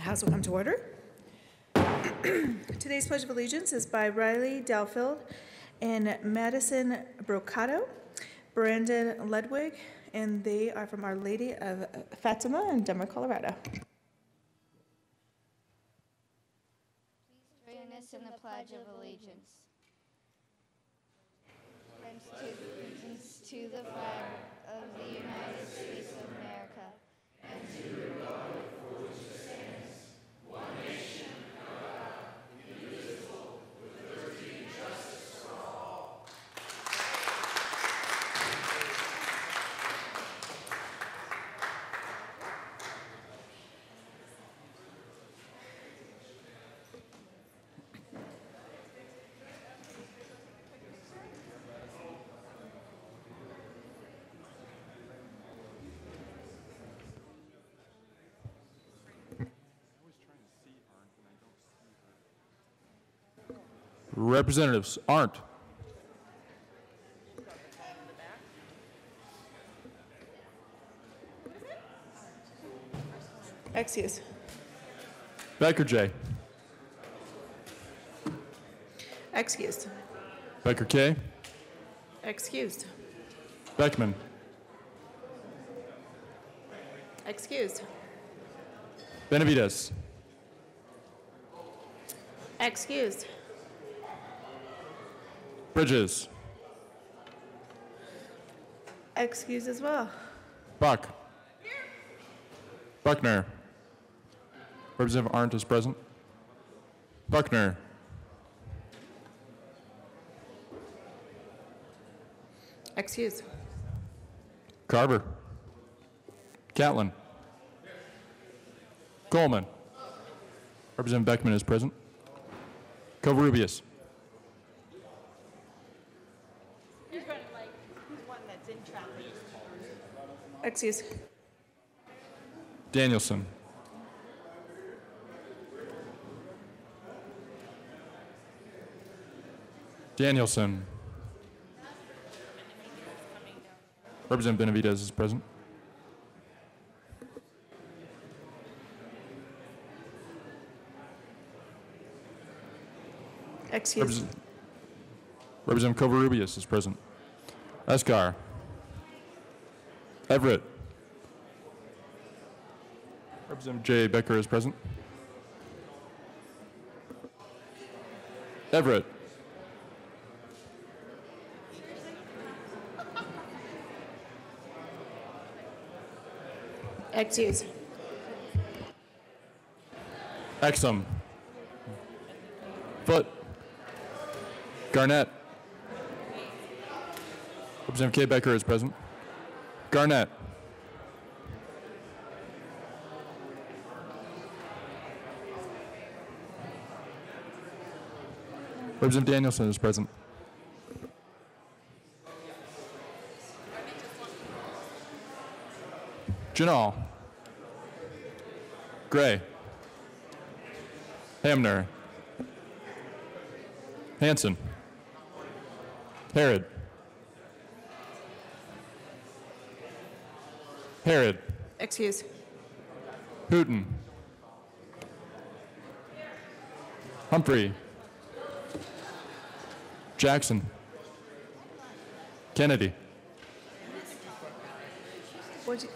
House will come to order. Today's Pledge of Allegiance is by Riley Dalfield and Madison Brocato, Brandon Ledwig, and they are from Our Lady of Fatima in Denver, Colorado. Please join us in the Pledge of Allegiance. Allegiance to the flag of the United States of America and to the republic for which it stands, one nation, under God, indivisible, with liberty and justice for all. Representatives Arndt. Excuse. Becker J. Excused. Becker K. Excused. Beckman. Excused. Benavides. Excused. Bridges. Excused as well. Buck. Buckner. Representative Arndt is present. Buckner. Excused. Carver. Catlin. Coleman. Representative Beckman is present. Covarrubias. He's running like he's one that's in traffic. Excuse. Danielson. Danielson. Representative Benavides is present. Excuse. Representative Covarrubias is present. Escar. Everett. Representative J. Becker is present. Everett. Excuse. Exum. Foot. Garnett. Representative K. Becker is present. Garnett. Representative Danielson is present. Janal. Gray. Hamner. Hanson. Herod. Herod. Excuse. Hooten. Humphrey. Jackson. Kennedy. What'd you?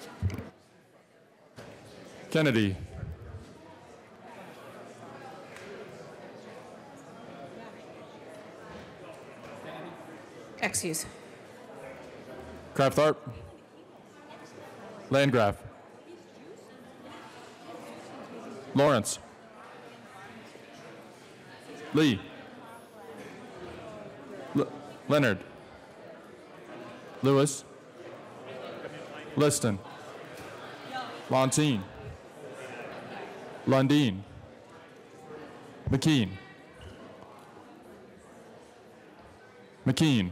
Kennedy. Excuse. Kraftharp. Landgraf. Lawrence. Lee. Leonard. Lewis. Liston. Lontine. Lundeen. McKean. McKean.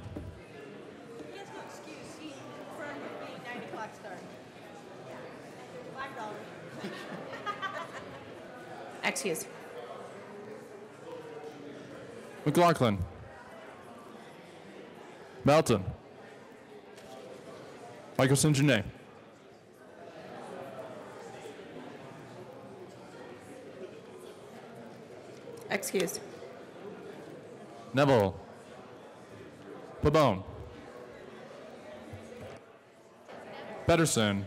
He has no excuse. He's confirmed with me 9 o'clock start. $5. Excuse. McLaughlin. Melton. Michelson Janae. Excused. Neville. Pabon. Pedersen.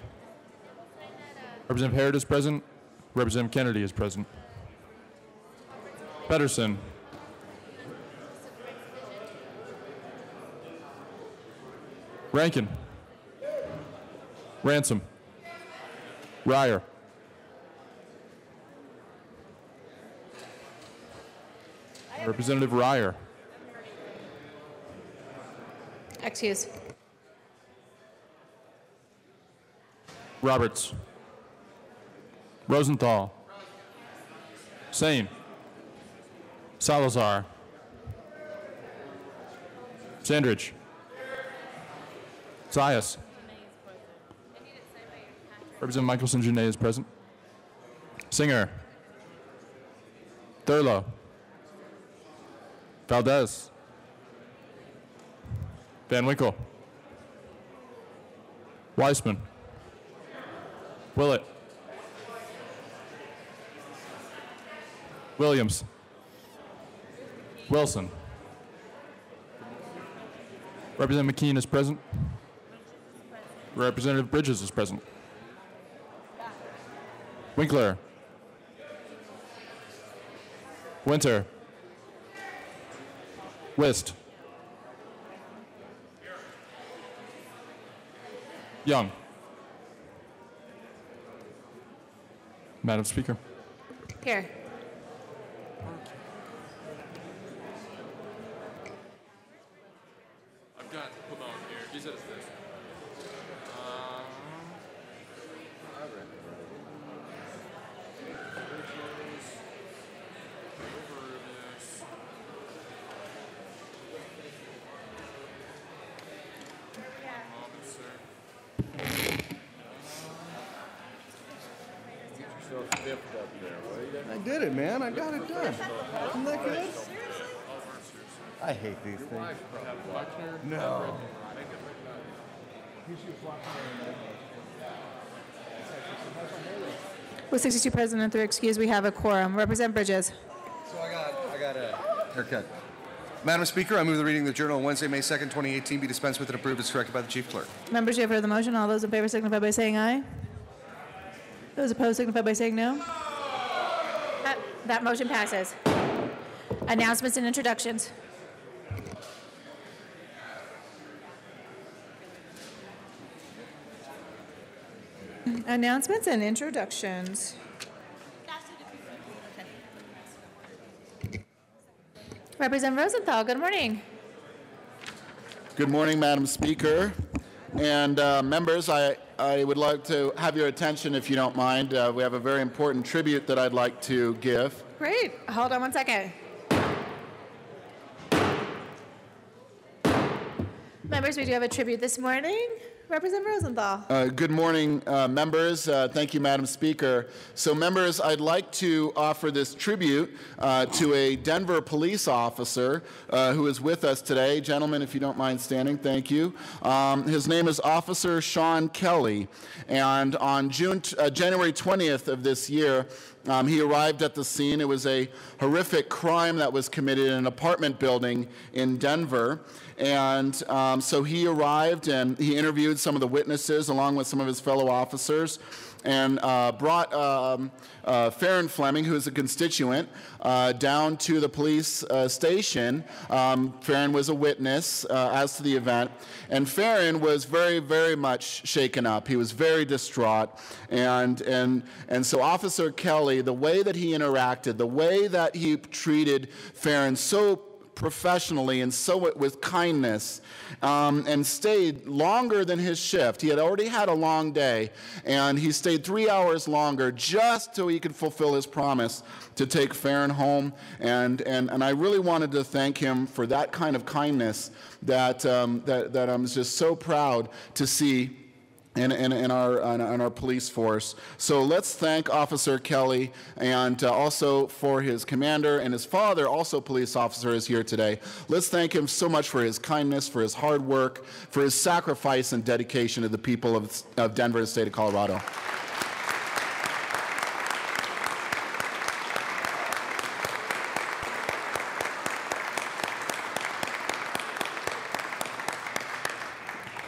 Representative Harrod is present. Representative Kennedy is present. Pedersen. Rankin. Ransom. Ryer. Representative Ryer. Excused. Roberts. Rosenthal. Sane. Salazar. Sandridge. Zayas. Representative Michelson Janae is present. Singer. Thurlow. Valdez. Van Winkle. Weissman. Willett. Williams. Wilson. Representative McKean is present. Representative Bridges is present. Winkler. Winter. Wist. Young. Madam Speaker. Here. I've got Pabon here. He said it's this. I did it, man. I got it done. Isn't that good? I hate these things. No. With 62 present and 3 excused, we have a quorum. Representative Bridges. So I got a haircut. Madam Speaker, I move the reading of the Journal on Wednesday, May 2nd, 2018 be dispensed with and approved as corrected by the Chief Clerk. Members, you have heard the motion. All those in favor signify by saying aye. Those opposed signify by saying no. That motion passes. Announcements and introductions. Announcements and introductions. Representative Rosenthal, good morning. Good morning, Madam Speaker. And members, I would like to have your attention, if you don't mind. We have a very important tribute that I'd like to give. Great. Hold on one second. Members, we do have a tribute this morning. Representative Rosenthal. Good morning, members. Thank you, Madam Speaker. So, members, I'd like to offer this tribute to a Denver police officer who is with us today. Gentlemen, if you don't mind standing, thank you. His name is Officer Sean Kelly, and on January 20th of this year, he arrived at the scene. It was a horrific crime that was committed in an apartment building in Denver. And so he arrived and he interviewed some of the witnesses along with some of his fellow officers and brought Farron Fleming, who is a constituent, down to the police station. Farron was a witness as to the event. And Farron was very, very much shaken up. He was very distraught. And so Officer Kelly, the way that he interacted, the way that he treated Farron so professionally and so with kindness, and stayed longer than his shift. He had already had a long day, and he stayed 3 hours longer just so he could fulfill his promise to take Farron home. And I really wanted to thank him for that kind of kindness that I'm just so proud to see in our police force. So let's thank Officer Kelly, and also for his commander and his father, also police officer, is here today. Let's thank him so much for his kindness, for his hard work, for his sacrifice and dedication to the people of Denver and the state of Colorado.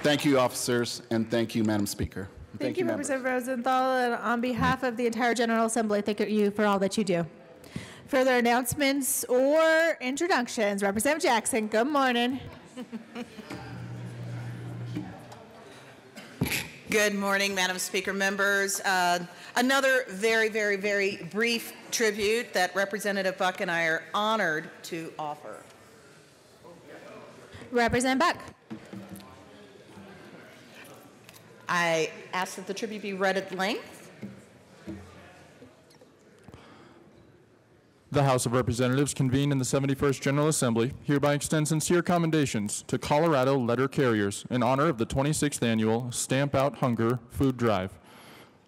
Thank you, officers, and thank you, Madam Speaker. Thank you, members. Representative Rosenthal, and on behalf of the entire General Assembly, thank you for all that you do. Further announcements or introductions? Representative Jackson, good morning. Good morning, Madam Speaker, members. Another very brief tribute that Representative Buck and I are honored to offer. Representative Buck. I ask that the tribute be read at length. The House of Representatives convened in the 71st General Assembly hereby extends sincere commendations to Colorado letter carriers in honor of the 26th annual Stamp Out Hunger Food Drive.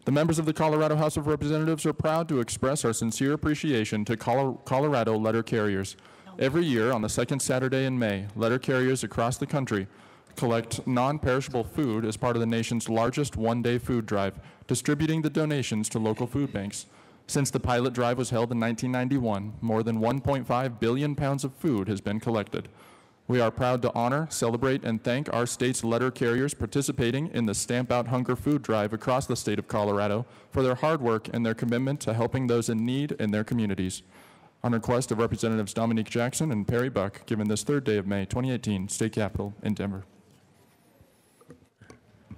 The members of the Colorado House of Representatives are proud to express our sincere appreciation to Colorado letter carriers. Every year on the second Saturday in May, letter carriers across the country collect non-perishable food as part of the nation's largest one-day food drive, distributing the donations to local food banks. Since the pilot drive was held in 1991, more than 1.5 billion pounds of food has been collected. We are proud to honor, celebrate, and thank our state's letter carriers participating in the Stamp Out Hunger Food Drive across the state of Colorado for their hard work and their commitment to helping those in need in their communities. On request of Representatives Dominique Jackson and Perry Buck, given this third day of May 2018, State Capitol in Denver.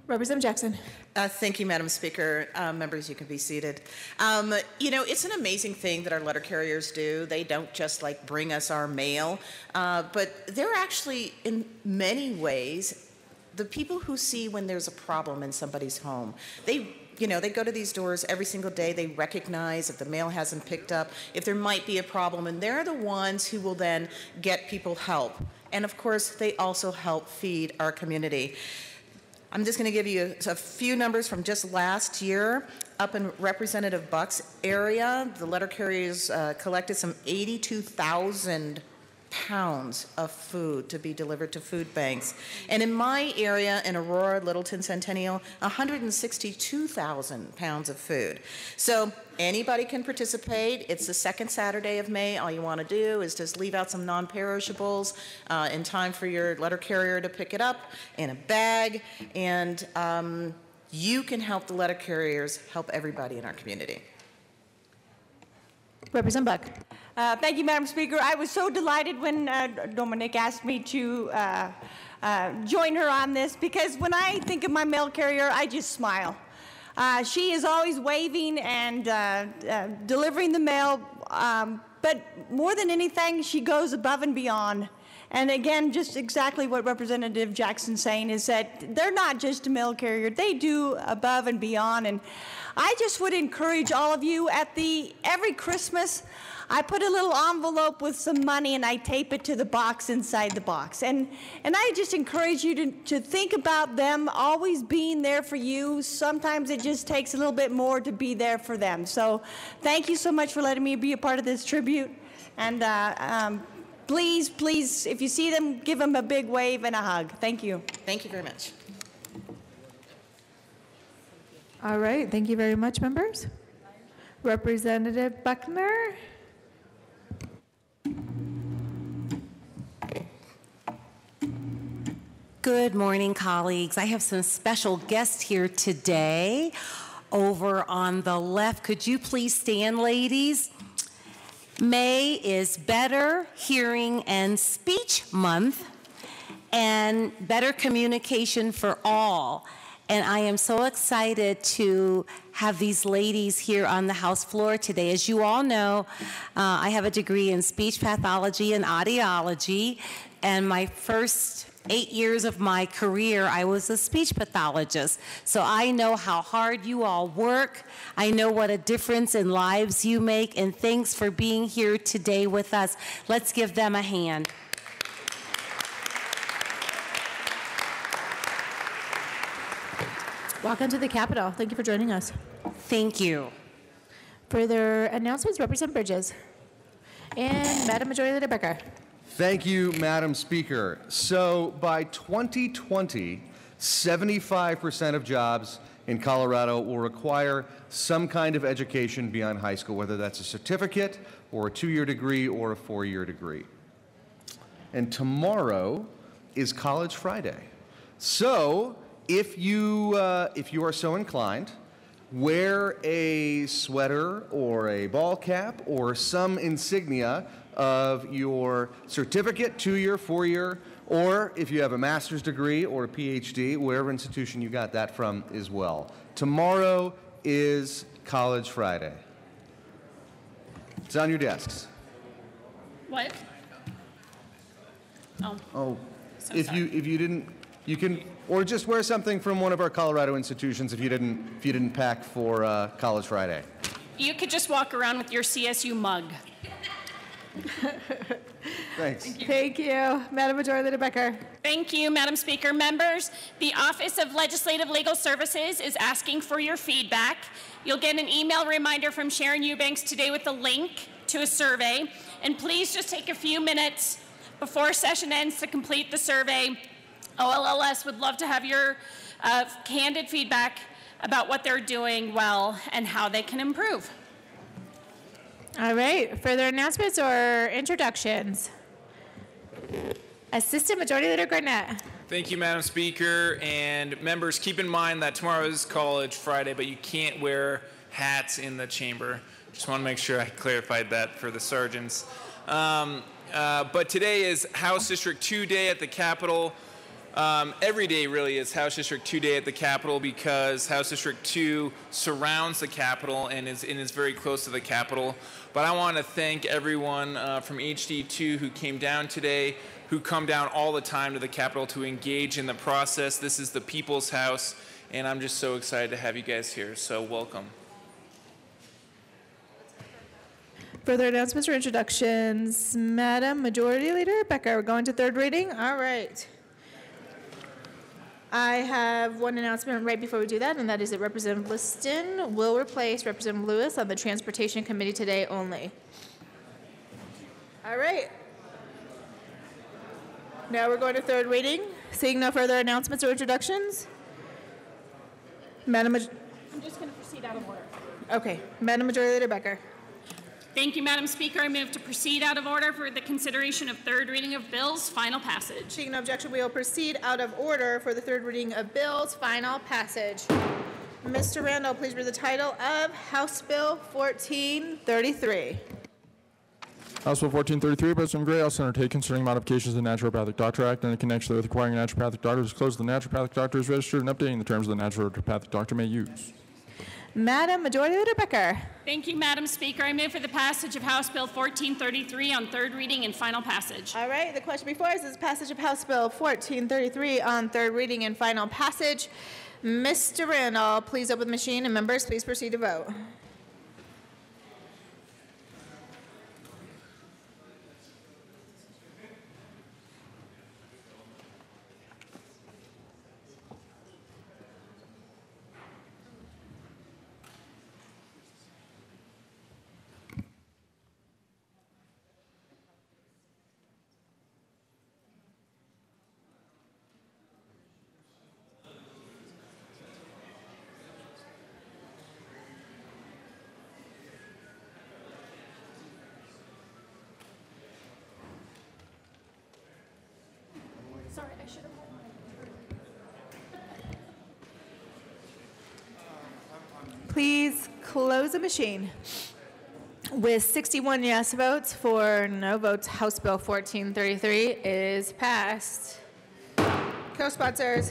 Representative Jackson. Thank you, Madam Speaker. Members, you can be seated. You know, it's an amazing thing that our letter carriers do. They don't just like bring us our mail, but they're actually, in many ways, the people who see when there's a problem in somebody's home. They go to these doors every single day. They recognize if the mail hasn't picked up, if there might be a problem, and they're the ones who will then get people help. And of course, they also help feed our community. I'm just going to give you a few numbers from just last year. Up in Representative Buck's area, the letter carriers collected some 82,000 pounds of food to be delivered to food banks. And in my area, in Aurora, Littleton, Centennial, 162,000 pounds of food. So anybody can participate. It's the second Saturday of May. All you want to do is just leave out some non-perishables in time for your letter carrier to pick it up in a bag. And you can help the letter carriers help everybody in our community. Representative Buck. Thank you, Madam Speaker. I was so delighted when Dominique asked me to join her on this, because when I think of my mail carrier, I just smile. She is always waving and delivering the mail, but more than anything, she goes above and beyond. And again, just exactly what Representative Jackson's saying is that they're not just a mail carrier. They do above and beyond. And I just would encourage all of you every Christmas, I put a little envelope with some money and I tape it to the box inside the box. And I just encourage you to think about them always being there for you. Sometimes it just takes a little bit more to be there for them. So thank you so much for letting me be a part of this tribute. And please, if you see them, give them a big wave and a hug. Thank you. Thank you very much. All right, thank you very much, members. Representative Buckner. Good morning, colleagues. I have some special guests here today. Over on the left, could you please stand, ladies? May is Better Hearing and Speech Month and Better Communication for All. And I am so excited to have these ladies here on the House floor today. As you all know, I have a degree in speech pathology and audiology, and my first 8 years of my career, I was a speech pathologist. So I know how hard you all work. I know what a difference in lives you make, and thanks for being here today with us. Let's give them a hand. Welcome to the Capitol. Thank you for joining us. Thank you. Further announcements, Representative Bridges. And Madam Majority Leader Becker. Thank you, Madam Speaker. So by 2020, 75% of jobs in Colorado will require some kind of education beyond high school, whether that's a certificate or a 2-year degree or a 4-year degree. And tomorrow is College Friday. So, if you are so inclined, wear a sweater or a ball cap or some insignia of your certificate, 2-year, 4-year, or if you have a master's degree or a PhD, wherever institution you got that from as well. Tomorrow is College Friday. It's on your desks. What? Oh, Oh, so if sorry. you didn't, you can, or just wear something from one of our Colorado institutions if you didn't pack for College Friday. You could just walk around with your CSU mug. Thanks. Thank you. Madam Majority Leader Becker. Thank you, Madam Speaker. Members, the Office of Legislative Legal Services is asking for your feedback. You'll get an email reminder from Sharon Eubanks today with a link to a survey. And please just take a few minutes before session ends to complete the survey. OLLS would love to have your candid feedback about what they're doing well and how they can improve. All right. Further announcements or introductions? Assistant Majority Leader Garnett. Thank you, Madam Speaker. And members, keep in mind that tomorrow is College Friday, but you can't wear hats in the chamber. Just want to make sure I clarified that for the sergeants. But today is House District 2 Day at the Capitol. Every day really is House District 2 Day at the Capitol because House District 2 surrounds the Capitol and is very close to the Capitol. But I want to thank everyone from HD2 who came down today, who come down all the time to the Capitol to engage in the process. This is the People's House, and I'm just so excited to have you guys here, so welcome. Further announcements or introductions? Madam Majority Leader Becker, we're going to third reading. All right. I have one announcement right before we do that, and that is that Representative Liston will replace Representative Lewis on the Transportation Committee today only. All right. Now we're going to third reading. Seeing no further announcements or introductions. I'm just going to proceed out of order. Okay. Madam Majority Leader Becker. Thank you, Madam Speaker. I move to proceed out of order for the consideration of third reading of bills, final passage. Seeing no objection, we will proceed out of order for the third reading of bills, final passage. Mr. Randall, please read the title of House Bill 1433. House Bill 1433, President Gray, House Undertake concerning modifications to the Naturopathic Doctor Act and in connection with requiring a naturopathic doctor to disclose the naturopathic doctor is registered and updating the terms of the naturopathic doctor may use. Madam Majority Leader Becker. Thank you, Madam Speaker. I move for the passage of House Bill 1433 on third reading and final passage. All right, the question before us is passage of House Bill 1433 on third reading and final passage. Mr. Randall, please open the machine, and members, please proceed to vote. Sorry, I should have. Please close the machine. With 61 yes votes, 4 no votes, House Bill 1433 is passed. Co-sponsors.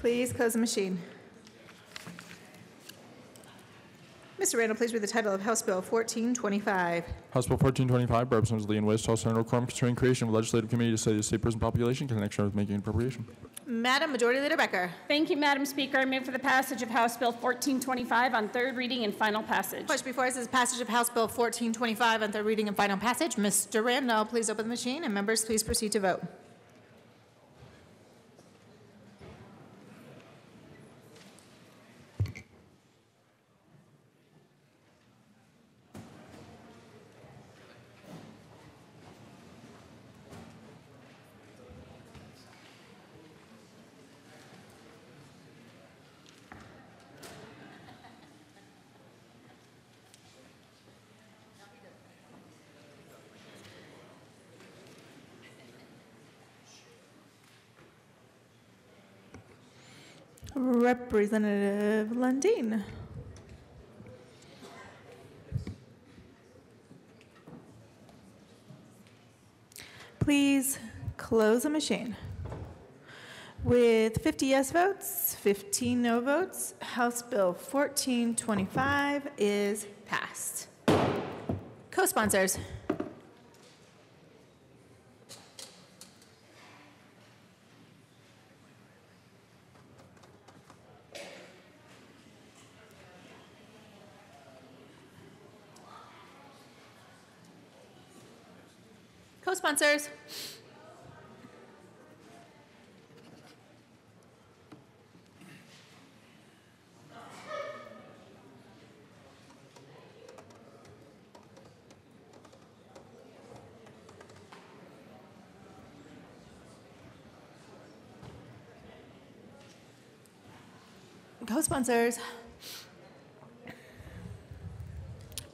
Please close the machine. Mr. Randall, please read the title of House Bill 1425. House Bill 1425, by Representatives Lee and Wist, House Senate Quorum concerning creation of a legislative committee to study the state prison population in connection with making an appropriation. Madam Majority Leader Becker. Thank you, Madam Speaker. I move for the passage of House Bill 1425 on third reading and final passage. Question before us is passage of House Bill 1425 on third reading and final passage. Mr. Randall, please open the machine, and members, please proceed to vote. Representative Lundin. Please close the machine. With 50 yes votes, 15 no votes, House Bill 1425 is passed. Co-sponsors. Co-sponsors. Co-sponsors.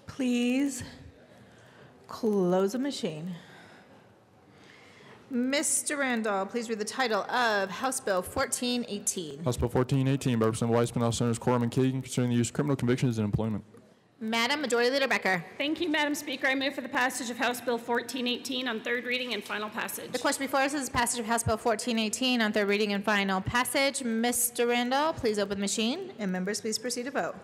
Please close the machine. Mr. Randall, please read the title of House Bill 1418. House Bill 1418 by Representative Weissman, House Senators Quorum and Kagan, concerning the use of criminal convictions in employment. Madam Majority Leader Becker. Thank you, Madam Speaker. I move for the passage of House Bill 1418 on third reading and final passage. The question before us is passage of House Bill 1418 on third reading and final passage. Mr. Randall, please open the machine, and members, please proceed to vote.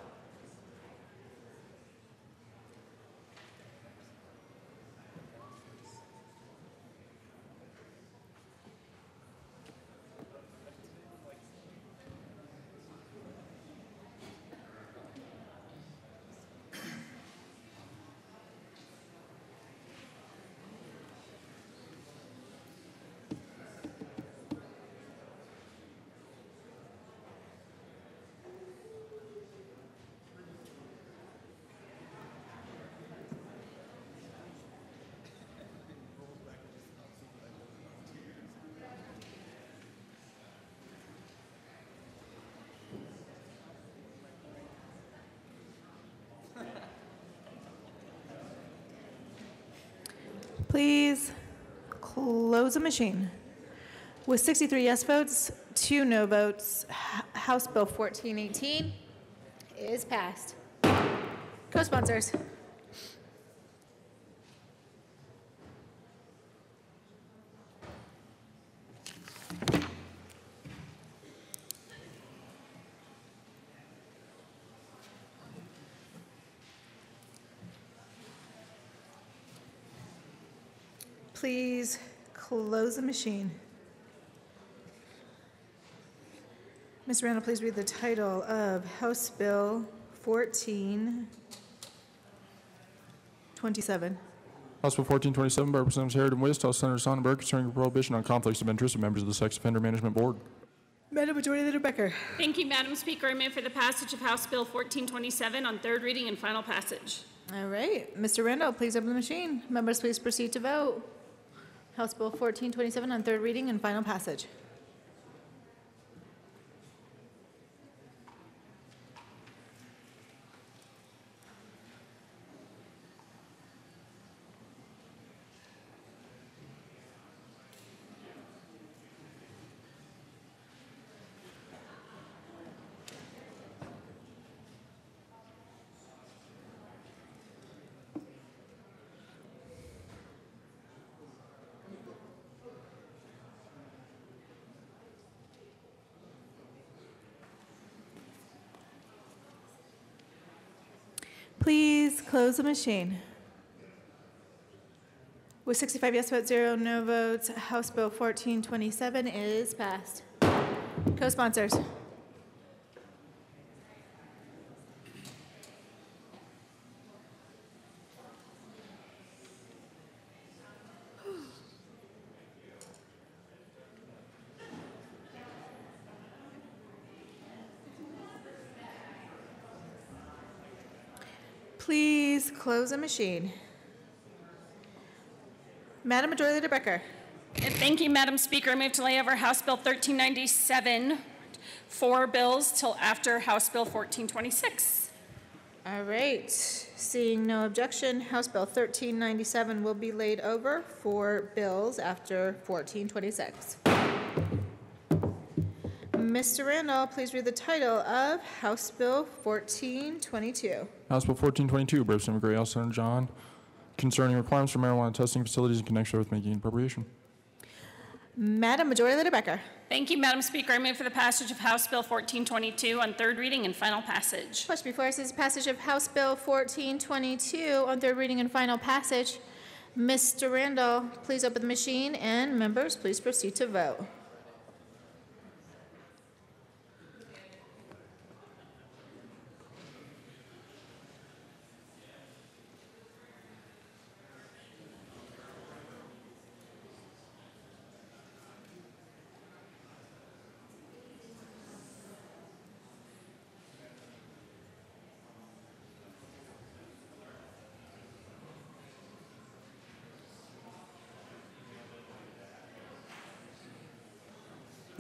Please close the machine. With 63 yes votes, 2 no votes, House Bill 1418 is passed. Co-sponsors. Please close the machine. Ms. Randall, please read the title of House Bill 1427. House Bill 1427 by Representatives Harrod and Wist, House Senator Sonnenberg, concerning a prohibition on conflicts of interest of members of the Sex Offender Management Board. Madam Majority Leader Becker. Thank you, Madam Speaker. I move for the passage of House Bill 1427 on third reading and final passage. All right. Mr. Randall, please open the machine. Members, please proceed to vote. House Bill 1427 on third reading and final passage. Please close the machine. With 65 yes votes, 0 no votes, House Bill 1427 is passed. Co-sponsors. Please close the machine. Madam Majority Leader Becker. Thank you, Madam Speaker. I move to lay over House Bill 1397, 4 bills till after House Bill 1426. All right. Seeing no objection, House Bill 1397 will be laid over 4 bills after 1426. Mr. Randall, please read the title of House Bill 1422. House Bill 1422, Representative Gray, House Senator John, concerning requirements for marijuana testing facilities in connection with making an appropriation. Madam Majority Leader Becker. Thank you, Madam Speaker. I move for the passage of House Bill 1422 on third reading and final passage. Question before us is passage of House Bill 1422 on third reading and final passage. Mr. Randall, please open the machine, and members, please proceed to vote.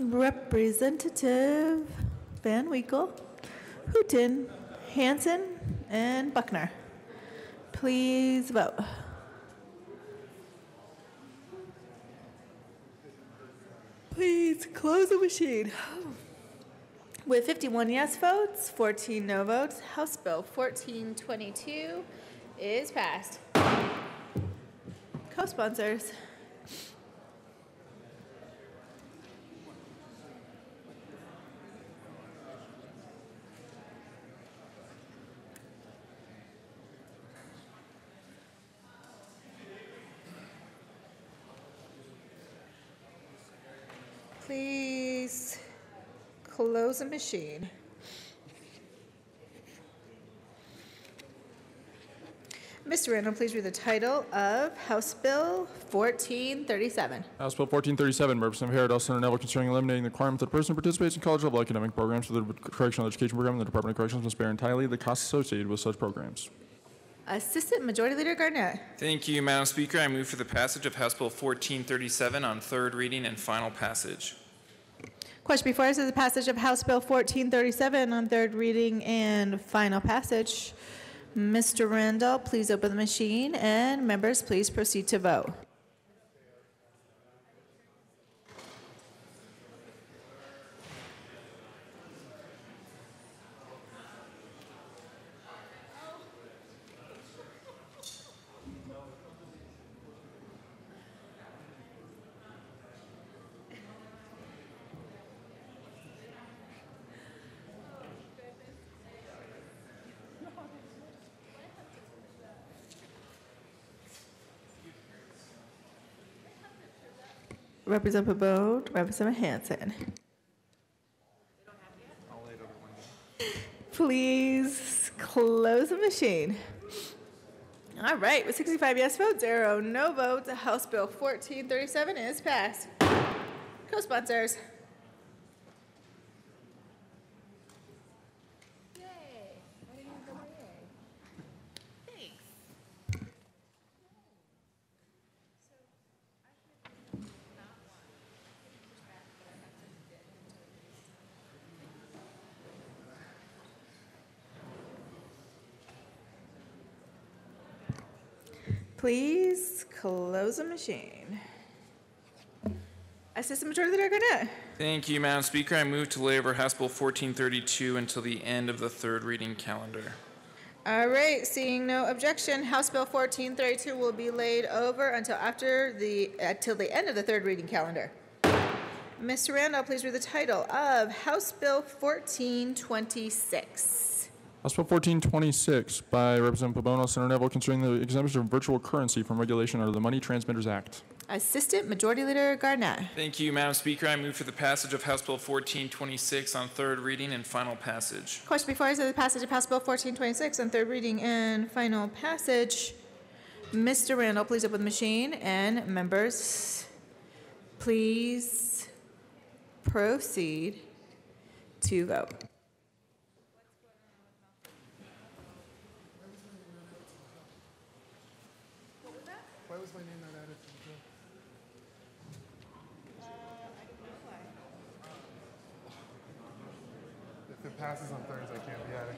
Representative Van Winkle, Hooton, Hanson, and Buckner. Please vote. Please close the machine. With 51 yes votes, 14 no votes, House Bill 1422 is passed. Co-sponsors. Please close the machine. Mr. Randall, please read the title of House Bill 1437. House Bill 1437, Representative Harrod, House Senator Neville, concerning eliminating the requirement that a person who participates in college-level academic programs for the Correctional Education Program in the Department of Corrections must bear entirely the costs associated with such programs. Assistant Majority Leader Garnett. Thank you, Madam Speaker. I move for the passage of House Bill 1437 on third reading and final passage. Question before us is the passage of House Bill 1437 on third reading and final passage. Mr. Randall, please open the machine, and members, please proceed to vote. Representative Bode, Representative Hanson. Please close the machine. All right, with 65 yes votes, 0 no votes, House Bill 1437 is passed. Co-sponsors. Please close the machine. Assistant Majority Leader Garnett. Thank you, Madam Speaker. I move to lay over House Bill 1432 until the end of the third reading calendar. All right, seeing no objection, House Bill 1432 will be laid over until the end of the third reading calendar. Mr. Randall, please read the title of House Bill 1426. House Bill 1426 by Representative Pabon, Senator Neville, concerning the exemption of virtual currency from regulation under the Money Transmitters Act. Assistant Majority Leader Garnett. Thank you, Madam Speaker. I move for the passage of House Bill 1426 on third reading and final passage. Question before us is the passage of House Bill 1426 on third reading and final passage. Mr. Randall, please open the machine, and members, please proceed to vote. Why was my name not added to the bill? If it passes on Thursday, I can't be added.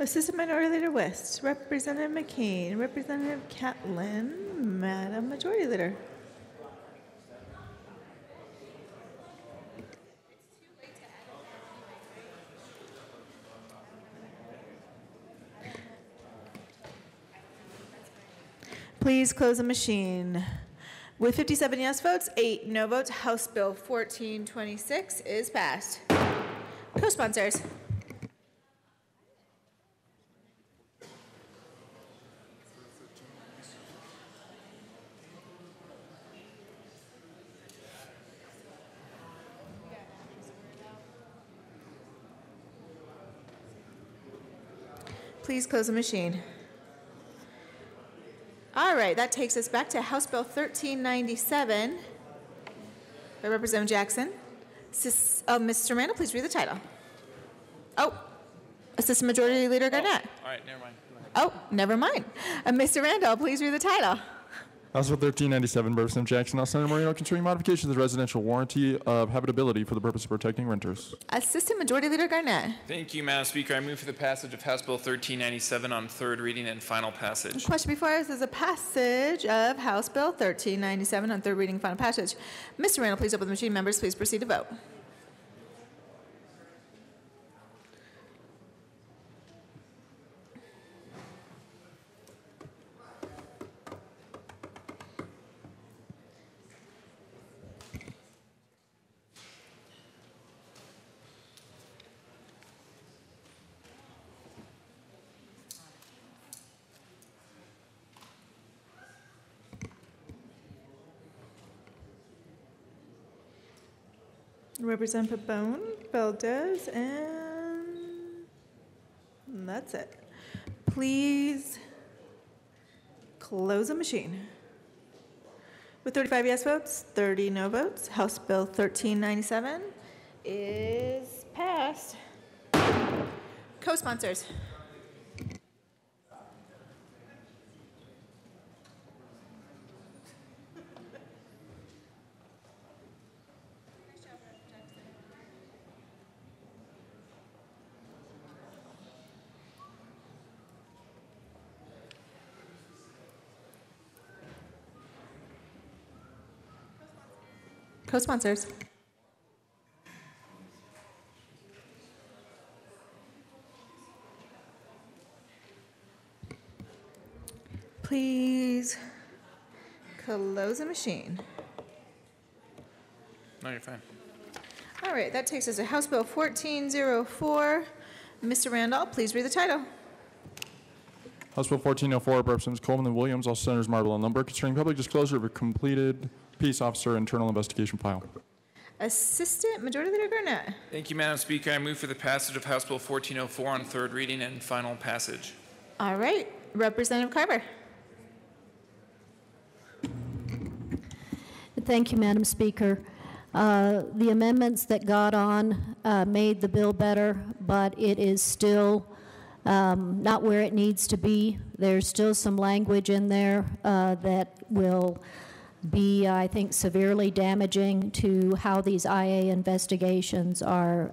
Assistant Minority Leader West, Representative McCain, Representative Catlin, Madam Majority Leader. Please close the machine. With 57 yes votes, 8 no votes, House Bill 1426 is passed. Co-sponsors. Please close the machine. All right, that takes us back to House Bill 1397 by Representative Jackson. Mr. Randall, please read the title. Oh, Assistant Majority Leader Garnett. All right, never mind. Oh, never mind. Mr. Randall, please read the title. House Bill 1397, Representative Jackson, House Senator Moreno, concerning modifications to the residential warranty of habitability for the purpose of protecting renters. Assistant Majority Leader Garnett. Thank you, Madam Speaker. I move for the passage of House Bill 1397 on third reading and final passage. The question before us is a passage of House Bill 1397 on third reading and final passage. Mr. Randall, please open the machine. Members, please proceed to vote. Representative Pabon, Valdez, and that's it. Please close the machine. With 35 yes votes, 30 no votes, House Bill 1397 is passed. Co-sponsors. Co-sponsors. Please close the machine. No, you're fine. All right, that takes us to House Bill 1404. Mr. Randolph, please read the title. House Bill 1404, Representatives Coleman and Williams, all Senators Marble and Lumber, concerning public disclosure of a completed peace officer internal investigation file. Assistant Majority Leader Garnett. Thank you, Madam Speaker. I move for the passage of House Bill 1404 on third reading and final passage. All right, Representative Carver. Thank you, Madam Speaker. The amendments that got on made the bill better, but it is still not where it needs to be. There's still some language in there that will be, I think, severely damaging to how these IA investigations are,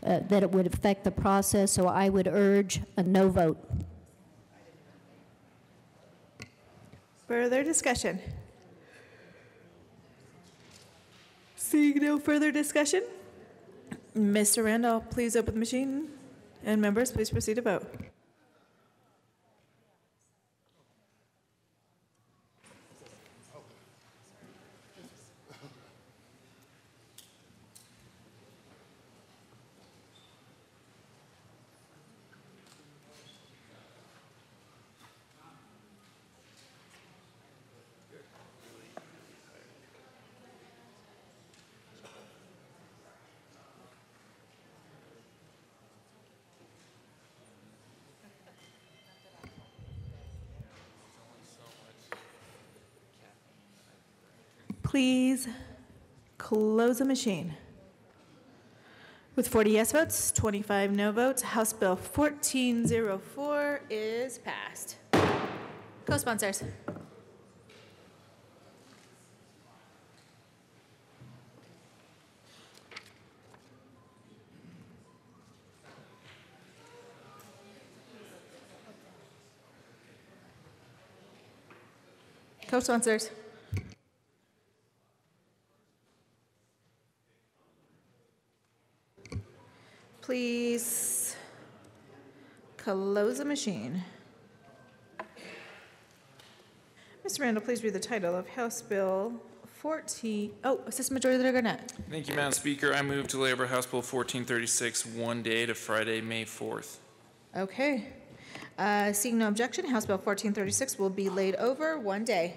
that it would affect the process, so I would urge a no vote. Further discussion? Seeing no further discussion, Mr. Randolph, please open the machine, and members, please proceed to vote. Please close the machine. With 40 yes votes, 25 no votes, House Bill 1404 is passed. Co-sponsors. Co-sponsors. Please close the machine. Mr. Randall, please read the title of House Bill 14. Oh, Assistant Majority Leader Garnett. Thank you, Madam Speaker. I move to lay over House Bill 1436 one day to Friday, May 4th. Okay. Seeing no objection, House Bill 1436 will be laid over one day.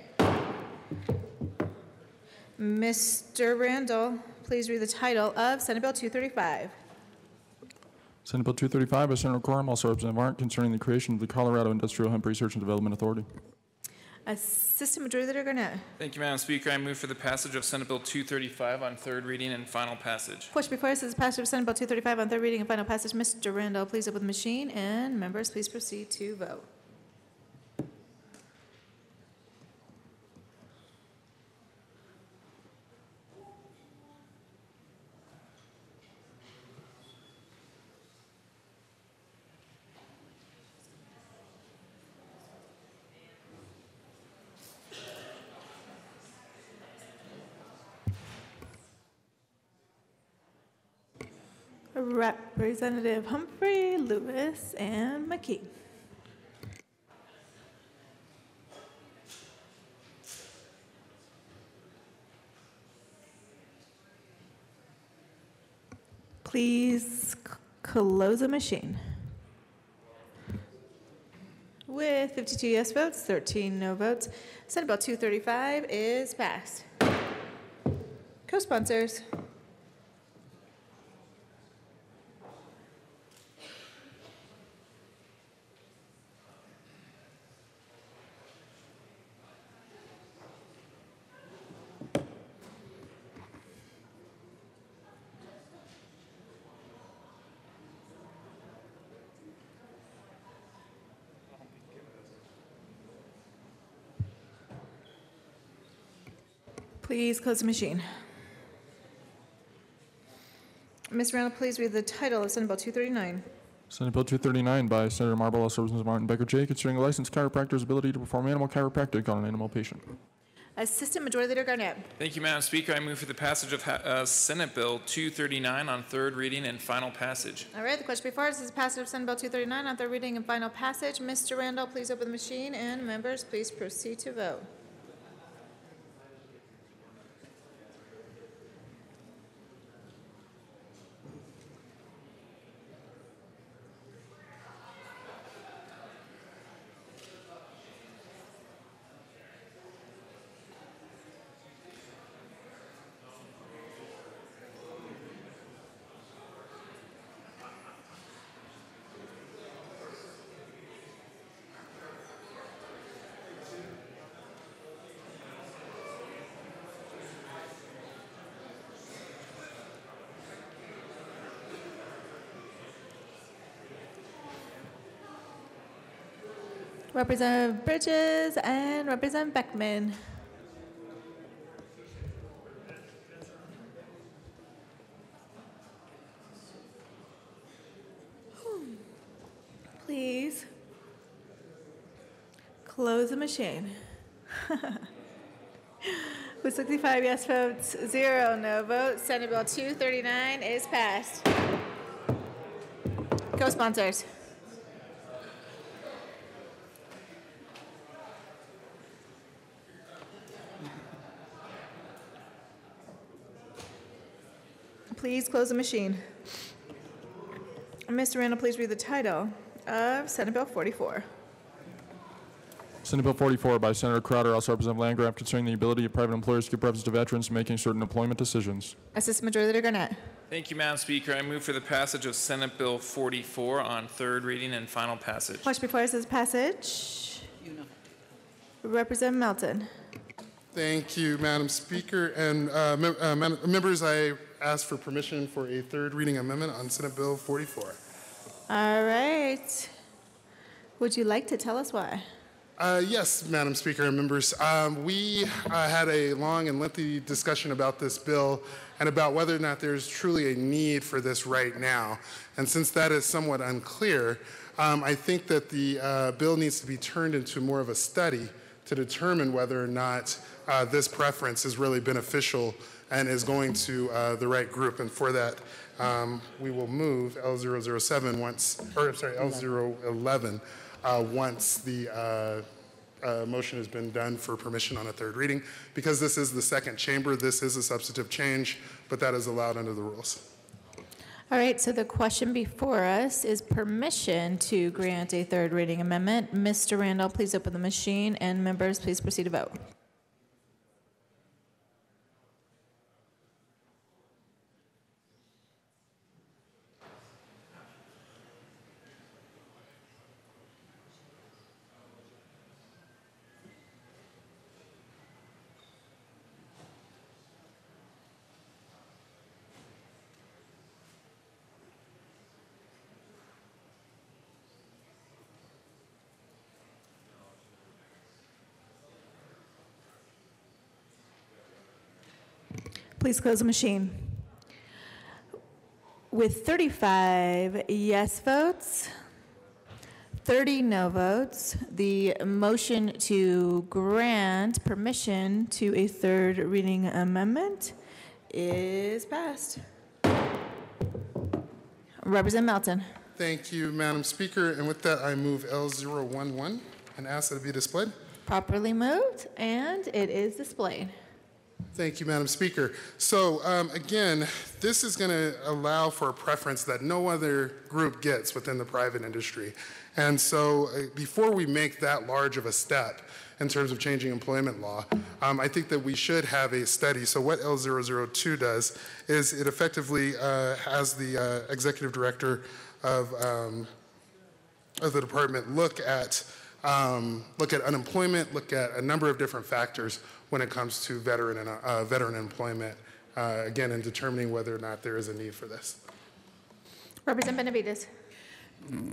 Mr. Randall, please read the title of Senate Bill 235. Senate Bill 235 by Senator Quorum, also Representative Arndt, concerning the creation of the Colorado Industrial Hemp Research and Development Authority. Assistant Majority Leader Garnett. Thank you, Madam Speaker. I move for the passage of Senate Bill 235 on third reading and final passage. Question before us is passage of Senate Bill 235 on third reading and final passage. Mr. Randall, please open the machine, and members, please proceed to vote. Representative Humphrey, Lewis, and McKee. Please close the machine. With 52 yes votes, 13 no votes, Senate Bill 235 is passed. Co-sponsors. Please close the machine. Ms. Randall, please read the title of Senate Bill 239. Senate Bill 239 by Senator Marble, also Representative Martin Becker J, concerning a licensed chiropractor's ability to perform animal chiropractic on an animal patient. Assistant Majority Leader Garnett. Thank you, Madam Speaker. I move for the passage of Senate Bill 239 on third reading and final passage. All right, the question before us is passage of Senate Bill 239 on third reading and final passage. Mr. Randall, please open the machine, and members, please proceed to vote. Representative Bridges and Representative Beckman. Please close the machine. With 65 yes votes, 0 no votes, Senate Bill 239 is passed. Co-sponsors. Please close the machine. Mr. Randall, please read the title of Senate Bill 44. Senate Bill 44 by Senator Crowder, also Representative Landgraf, concerning the ability of private employers to give preference to veterans in making certain employment decisions. Assistant Majority Leader Garnett. Thank you, Madam Speaker. I move for the passage of Senate Bill 44 on third reading and final passage. Question before us is passage. Representative Melton. Thank you, Madam Speaker. And members, I ask for permission for a third reading amendment on Senate Bill 44. All right. Would you like to tell us why? Yes, Madam Speaker and members. We had a long and lengthy discussion about this bill and about whether or not there's truly a need for this right now. And since that is somewhat unclear, I think that the bill needs to be turned into more of a study to determine whether or not this preference is really beneficial and is going to the right group. And for that, we will move L007 once, or sorry, L011 once the motion has been done for permission on a third reading. Because this is the second chamber, this is a substantive change, but that is allowed under the rules. All right, so the question before us is permission to grant a third reading amendment. Mr. Randall, please open the machine, and members, please proceed to vote. Please close the machine. With 35 yes votes, 30 no votes, the motion to grant permission to a third reading amendment is passed. Representative Melton. Thank you, Madam Speaker. And with that, I move L011 and ask that it be displayed. Properly moved, and it is displayed. Thank you, Madam Speaker. So again, this is going to allow for a preference that no other group gets within the private industry. And so before we make that large of a step in terms of changing employment law, I think that we should have a study. So what L002 does is it effectively has the executive director of the department look at unemployment, look at a number of different factors when it comes to veteran employment, again, in determining whether or not there is a need for this. Representative Benavides.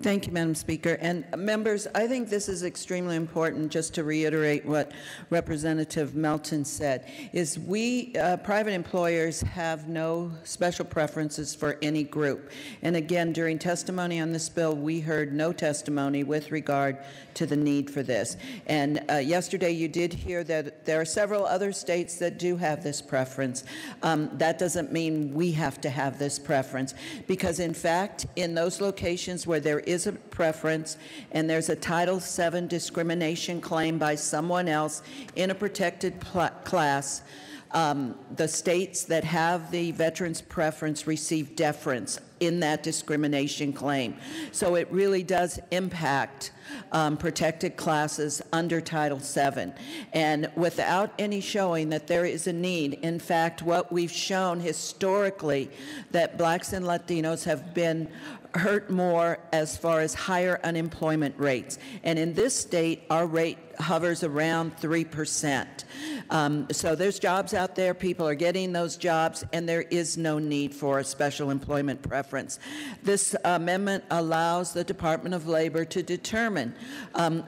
Thank you, Madam Speaker. And members, I think this is extremely important, just to reiterate what Representative Melton said, is we, private employers, have no special preferences for any group. And again, during testimony on this bill, we heard no testimony with regard to the need for this. And yesterday you did hear that there are several other states that do have this preference. That doesn't mean we have to have this preference, because in fact, in those locations where there is a preference and there's a Title VII discrimination claim by someone else in a protected class, the states that have the veterans preference receive deference in that discrimination claim. So it really does impact protected classes under Title VII. And without any showing that there is a need, in fact, what we've shown historically, that blacks and Latinos have been hurt more as far as higher unemployment rates. And in this state, our rate hovers around 3%. So there's jobs out there, people are getting those jobs, and there is no need for a special employment preference. This amendment allows the Department of Labor to determine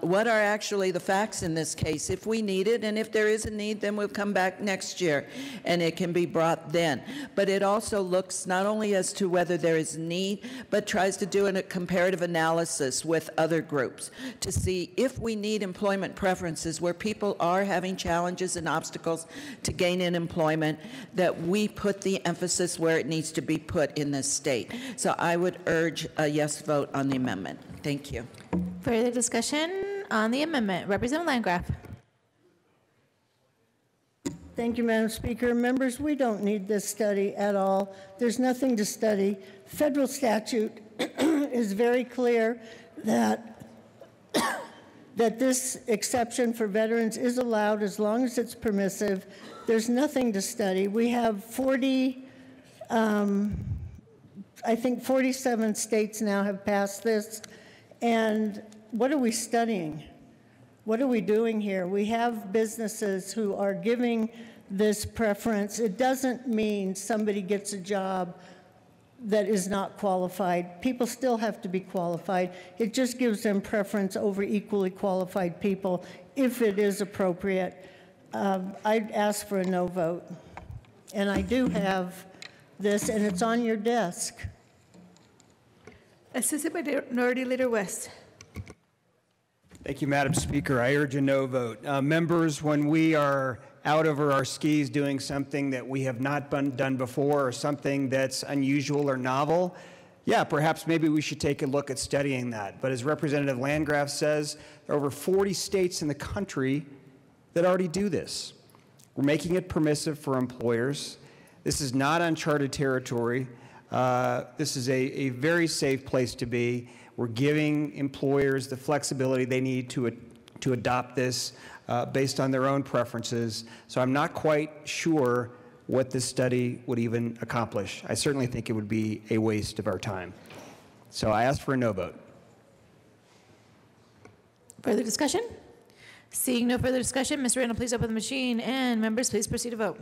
what are actually the facts in this case, if we need it, and if there is a need, then we'll come back next year, and it can be brought then. But it also looks not only as to whether there is need, but tries to do a comparative analysis with other groups to see if we need employment preferences where people are having challenges and obstacles to gain in employment, that we put the emphasis where it needs to be put in this state. So I would urge a yes vote on the amendment. Thank you. Further discussion on the amendment. Representative Landgraf. Thank you, Madam Speaker. Members, we don't need this study at all. There's nothing to study. Federal statute is very clear that that this exception for veterans is allowed as long as it's permissive. There's nothing to study. We have 47 states now have passed this. And what are we studying? What are we doing here? We have businesses who are giving this preference. It doesn't mean somebody gets a job that is not qualified. People still have to be qualified. It just gives them preference over equally qualified people if it is appropriate. I'd ask for a no vote. And I do have this, and it's on your desk. Assisted by Minority Leader West. Thank you, Madam Speaker. I urge a no vote. Members, when we are out over our skis doing something that we have not done before or something that's unusual or novel, yeah, perhaps maybe we should take a look at studying that. But as Representative Landgraf says, there are over 40 states in the country that already do this. We're making it permissive for employers. This is not uncharted territory. This is a very safe place to be. We're giving employers the flexibility they need to adopt this based on their own preferences. So I'm not quite sure what this study would even accomplish. I certainly think it would be a waste of our time. So I ask for a no vote. Further discussion? Seeing no further discussion, Mr. Randall, please open the machine, and members, please proceed to vote.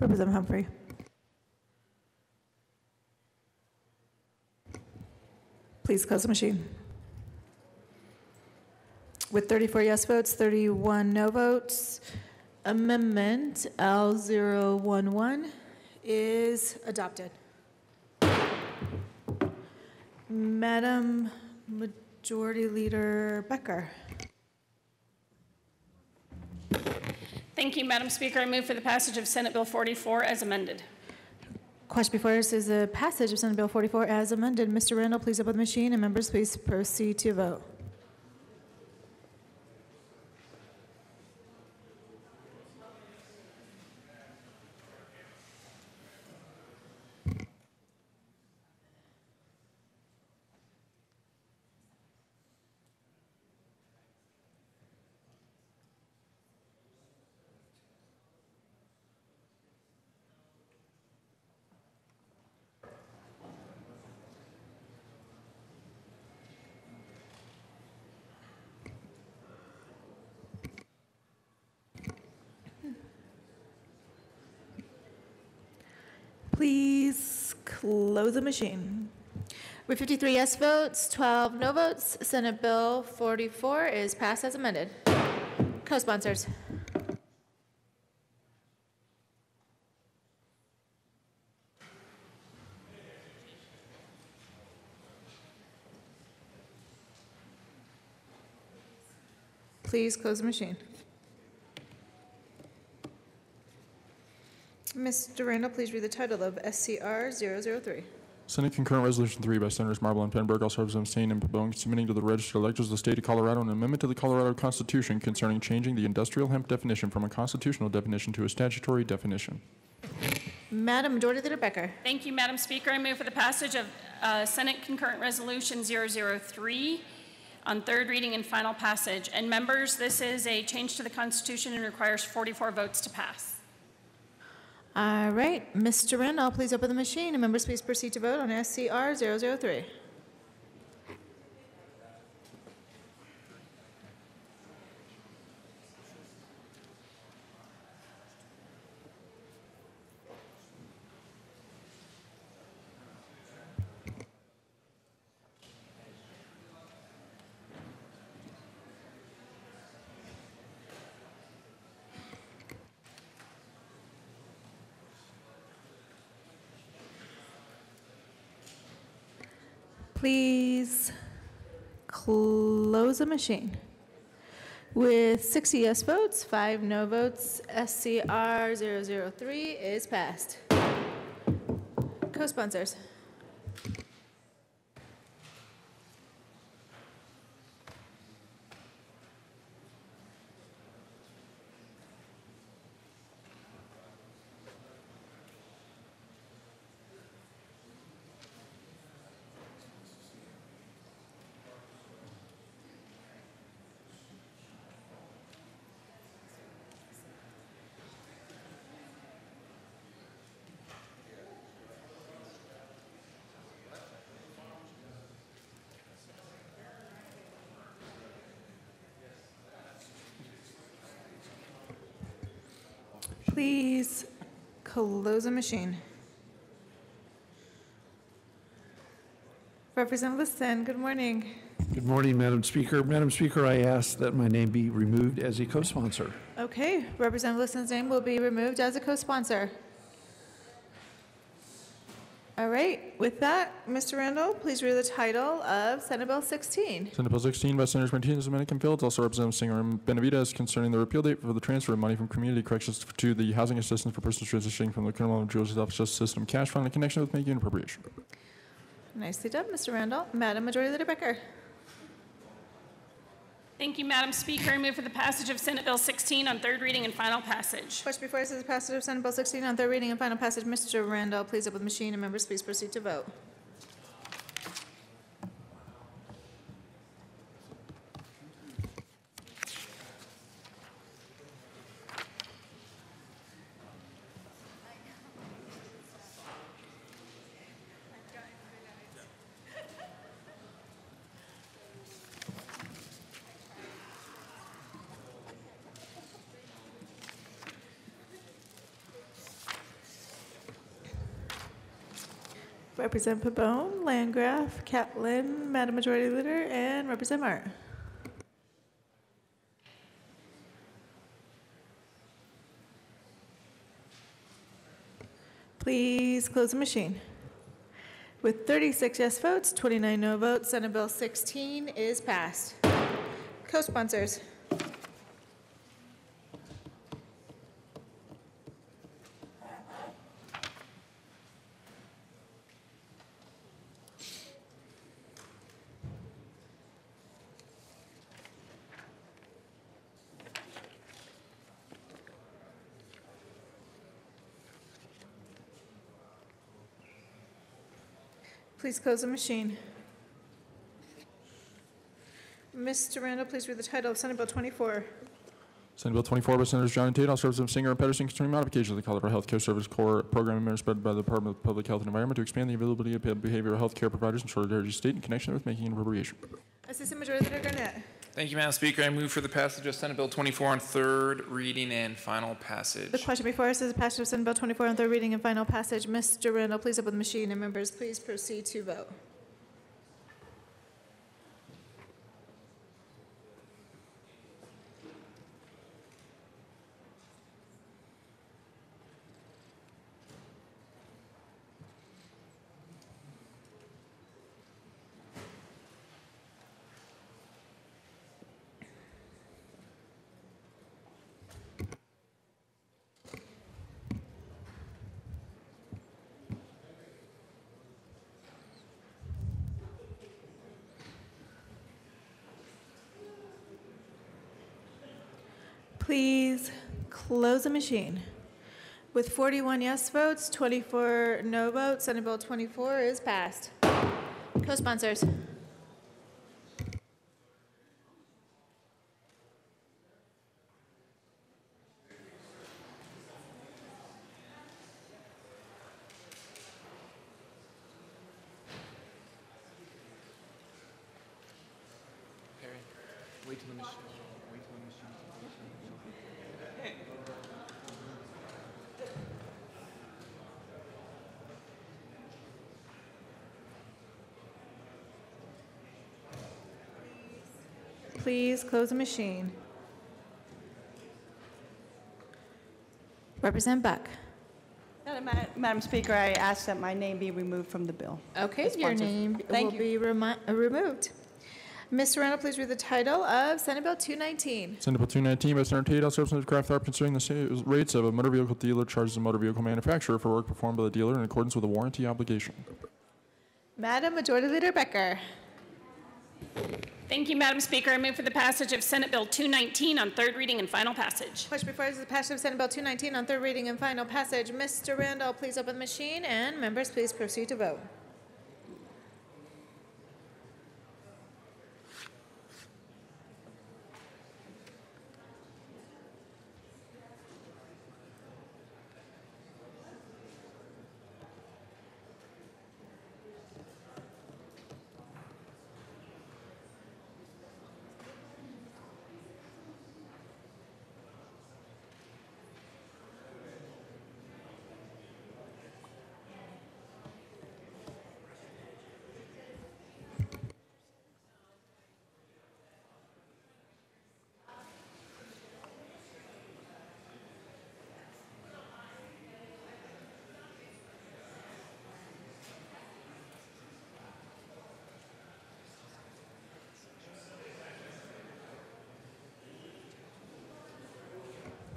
Representative Humphrey. Please close the machine. With 34 yes votes, 31 no votes, Amendment L011 is adopted. Madam Majority Leader Becker. Thank you, Madam Speaker. I move for the passage of Senate Bill 44 as amended. Question before us is the passage of Senate Bill 44 as amended. Mr. Randall, please open the machine, and members, please proceed to vote. Please close the machine. With 53 yes votes, 12 no votes, Senate Bill 44 is passed as amended. Co-sponsors. Please close the machine. Mr. Randall, please read the title of SCR 003. Senate Concurrent Resolution 3 by Senators Marble and Penberg, House Representatives Stain and Pabon, submitting to the registered electors of the state of Colorado an amendment to the Colorado Constitution concerning changing the industrial hemp definition from a constitutional definition to a statutory definition. Madam Majority Leader Becker. Thank you, Madam Speaker. I move for the passage of Senate Concurrent Resolution 003 on third reading and final passage. And members, this is a change to the Constitution and requires 44 votes to pass. All right, Mr. Randall, please open the machine, and members, please proceed to vote on SCR 003. Please close the machine. With 60 yes votes, 5 no votes, SCR 003 is passed. Co-sponsors. Please close the machine. Representative Liston, good morning. Good morning, Madam Speaker. Madam Speaker, I ask that my name be removed as a co-sponsor. Okay, Representative Liston's name will be removed as a co-sponsor. All right, with that, Mr. Randall, please read the title of Senate Bill 16. Senate Bill 16 by Senators Martinez, Dominican, and Fields, also Representative Singer and Benavides, concerning the repeal date for the transfer of money from community corrections to the housing assistance for persons transitioning from the criminal and justice office justice system cash fund in connection with making an appropriation. Nicely done, Mr. Randall. Madam Majority Leader Becker. Thank you, Madam Speaker. I move for the passage of Senate Bill 16 on third reading and final passage. Question before us is the passage of Senate Bill 16 on third reading and final passage. Mr. Randall, please up with the machine, and members, please proceed to vote. Representative Pabon, Landgraf, Catlin, Madam Majority Leader, and Representative Martin. Please close the machine. With 36 yes votes, 29 no votes, Senate Bill 16 is passed. Co-sponsors. Please close the machine. Mr. Randall, please read the title of Senate Bill 24. Senate Bill 24 by Senators John and Tate, also Representative Singer and Pedersen, concerning modification of the Colorado Health Care Service Corps program administered by the Department of Public Health and Environment to expand the availability of behavioral health care providers in Shorter State in connection with making an appropriation. Assistant Majority Leader Garnett. Thank you, Madam Speaker. I move for the passage of Senate Bill 24 on third reading and final passage. The question before us is the passage of Senate Bill 24 on third reading and final passage. Mr. Randall, please up with the machine, and members, please proceed to vote. Please close the machine. With 41 yes votes, 24 no votes, Senate Bill 24 is passed. Co-sponsors. Wait till the machine. Please close the machine. Representative Buck. Madam Speaker, I ask that my name be removed from the bill. Okay, As your sponsor. name Thank will you. be removed. Mr. Randall, please read the title of Senate Bill 219. Senate Bill 219 by Senator Tate, also Representative Kraft Tharp, concerning the sales rates of a motor vehicle dealer charges a motor vehicle manufacturer for work performed by the dealer in accordance with a warranty obligation. Madam Majority Leader Becker. Thank you, Madam Speaker. I move for the passage of Senate Bill 219 on third reading and final passage. Question before us is the passage of Senate Bill 219 on third reading and final passage. Mr. Randall, please open the machine, and members, please proceed to vote.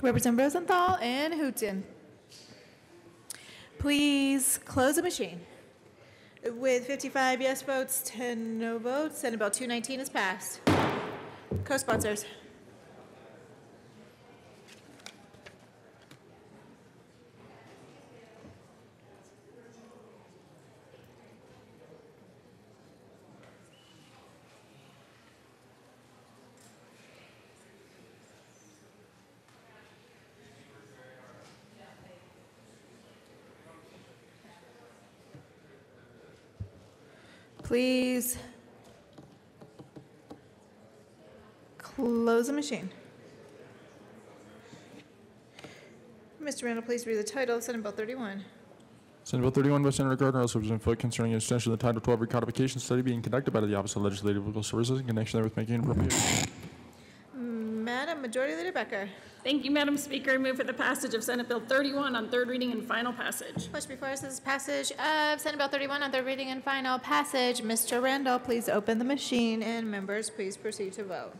Representative Rosenthal and Hooton. Please close the machine. With 55 yes votes, 10 no votes, Senate Bill 219 is passed. Co-sponsors. Please close the machine. Mr. Randall, please read the title of Senate Bill 31. Senate Bill 31 by Senator Gardner, also Representative Foote, concerning an extension of the Title 12 recodification study being conducted by the Office of Legislative Legal Services in connection with making an appropriation. Madam Majority Leader Becker. Thank you, Madam Speaker. I move for the passage of Senate Bill 31 on third reading and final passage. Question before us is passage of Senate Bill 31 on third reading and final passage. Mr. Randall, please open the machine, and members, please proceed to vote.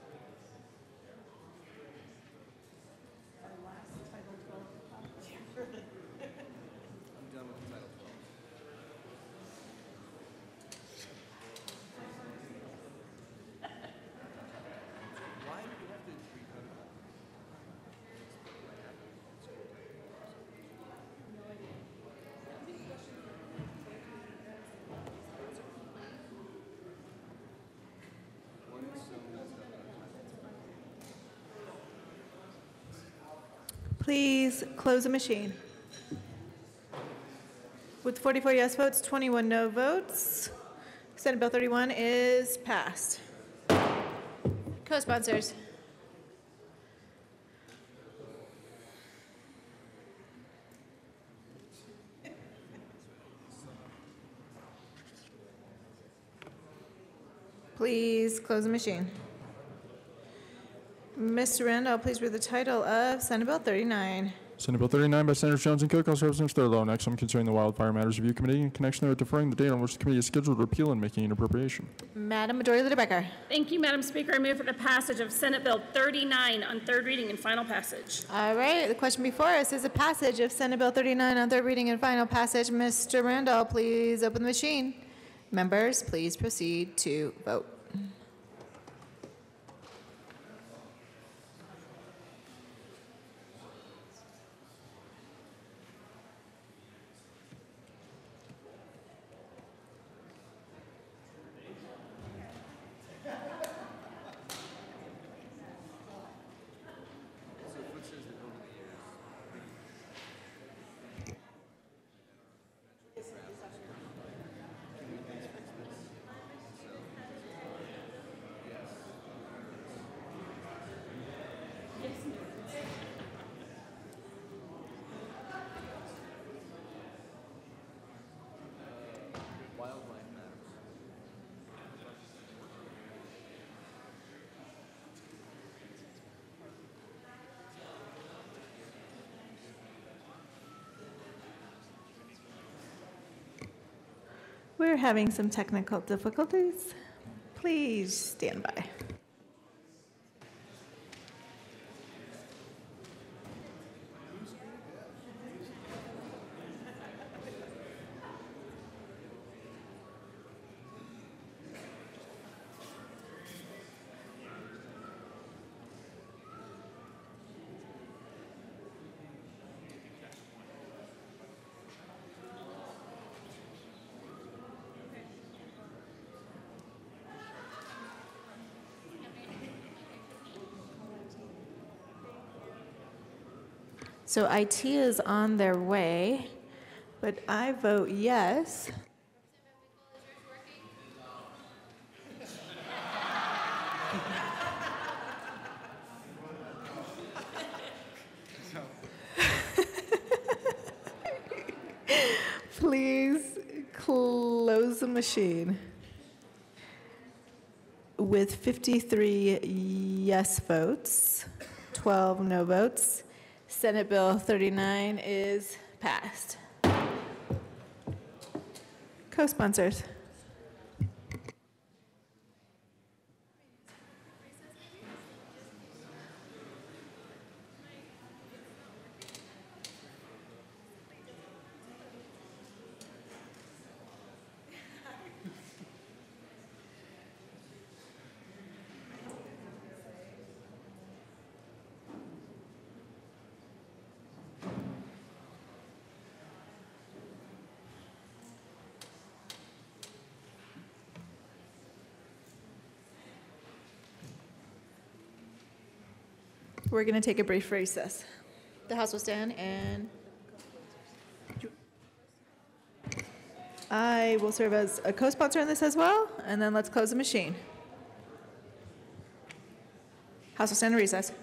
Please close the machine. With 44 yes votes, 21 no votes, Senate Bill 31 is passed. Co-sponsors. Please close the machine. Mr. Randall, please read the title of Senate Bill 39. Senate Bill 39 by Senators Jones and Cook, also Representative Thurlow. Next, I'm considering the Wildfire Matters Review Committee in connection with deferring the date on which the committee is scheduled to repeal and making an appropriation. Madam Majority Leader Becker. Thank you, Madam Speaker. I move for the passage of Senate Bill 39 on third reading and final passage. All right, the question before us is a passage of Senate Bill 39 on third reading and final passage. Mr. Randall, please open the machine. Members, please proceed to vote. We're having some technical difficulties. Please stand by. So IT is on their way, but I vote yes. Please close the machine. With 53 yes votes, 12 no votes, Senate Bill 39 is passed. Co-sponsors. We're going to take a brief recess. The House will stand, and I will serve as a co-sponsor on this as well, and then let's close the machine. House will stand in recess.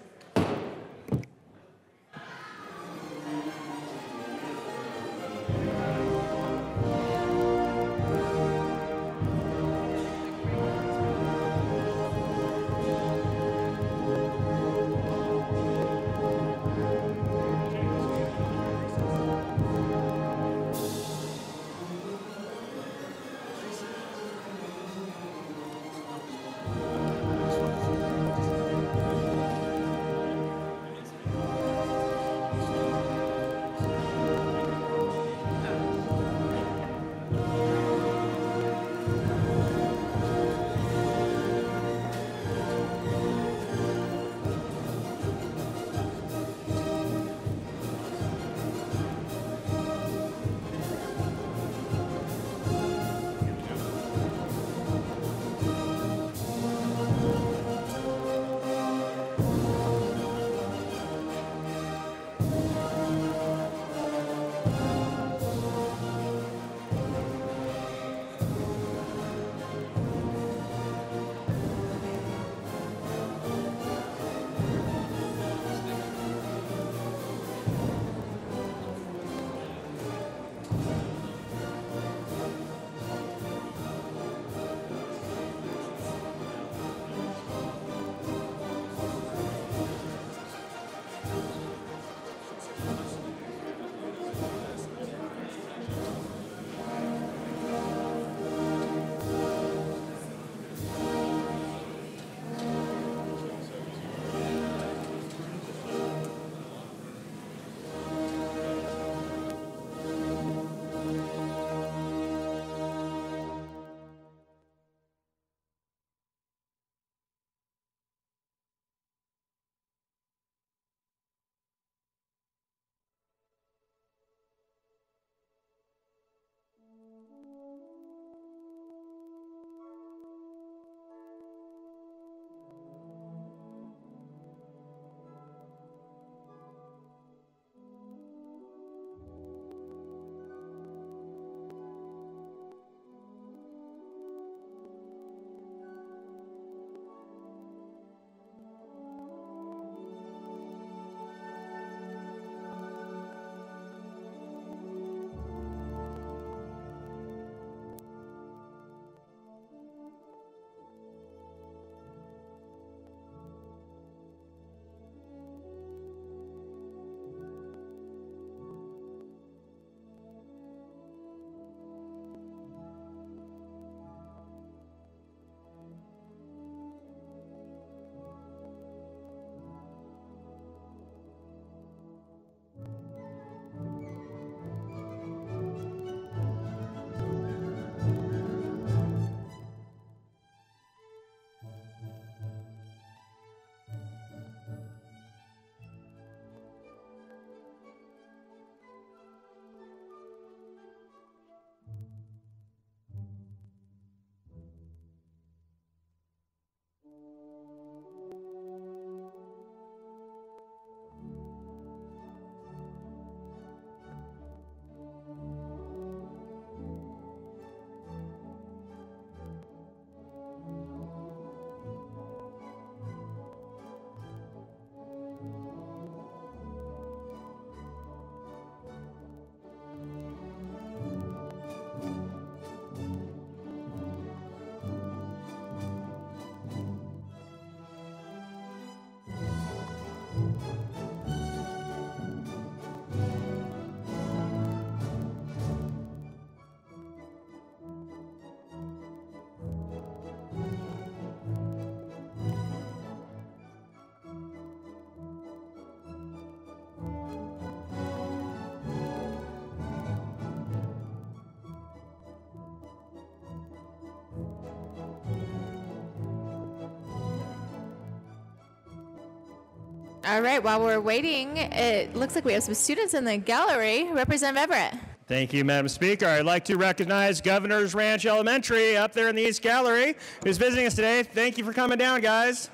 All right, while we're waiting, it looks like we have some students in the gallery. Representative Everett. Thank you, Madam Speaker. I'd like to recognize Governor's Ranch Elementary up there in the East Gallery, who's visiting us today. Thank you for coming down, guys.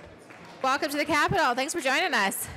Welcome to the Capitol. Thanks for joining us.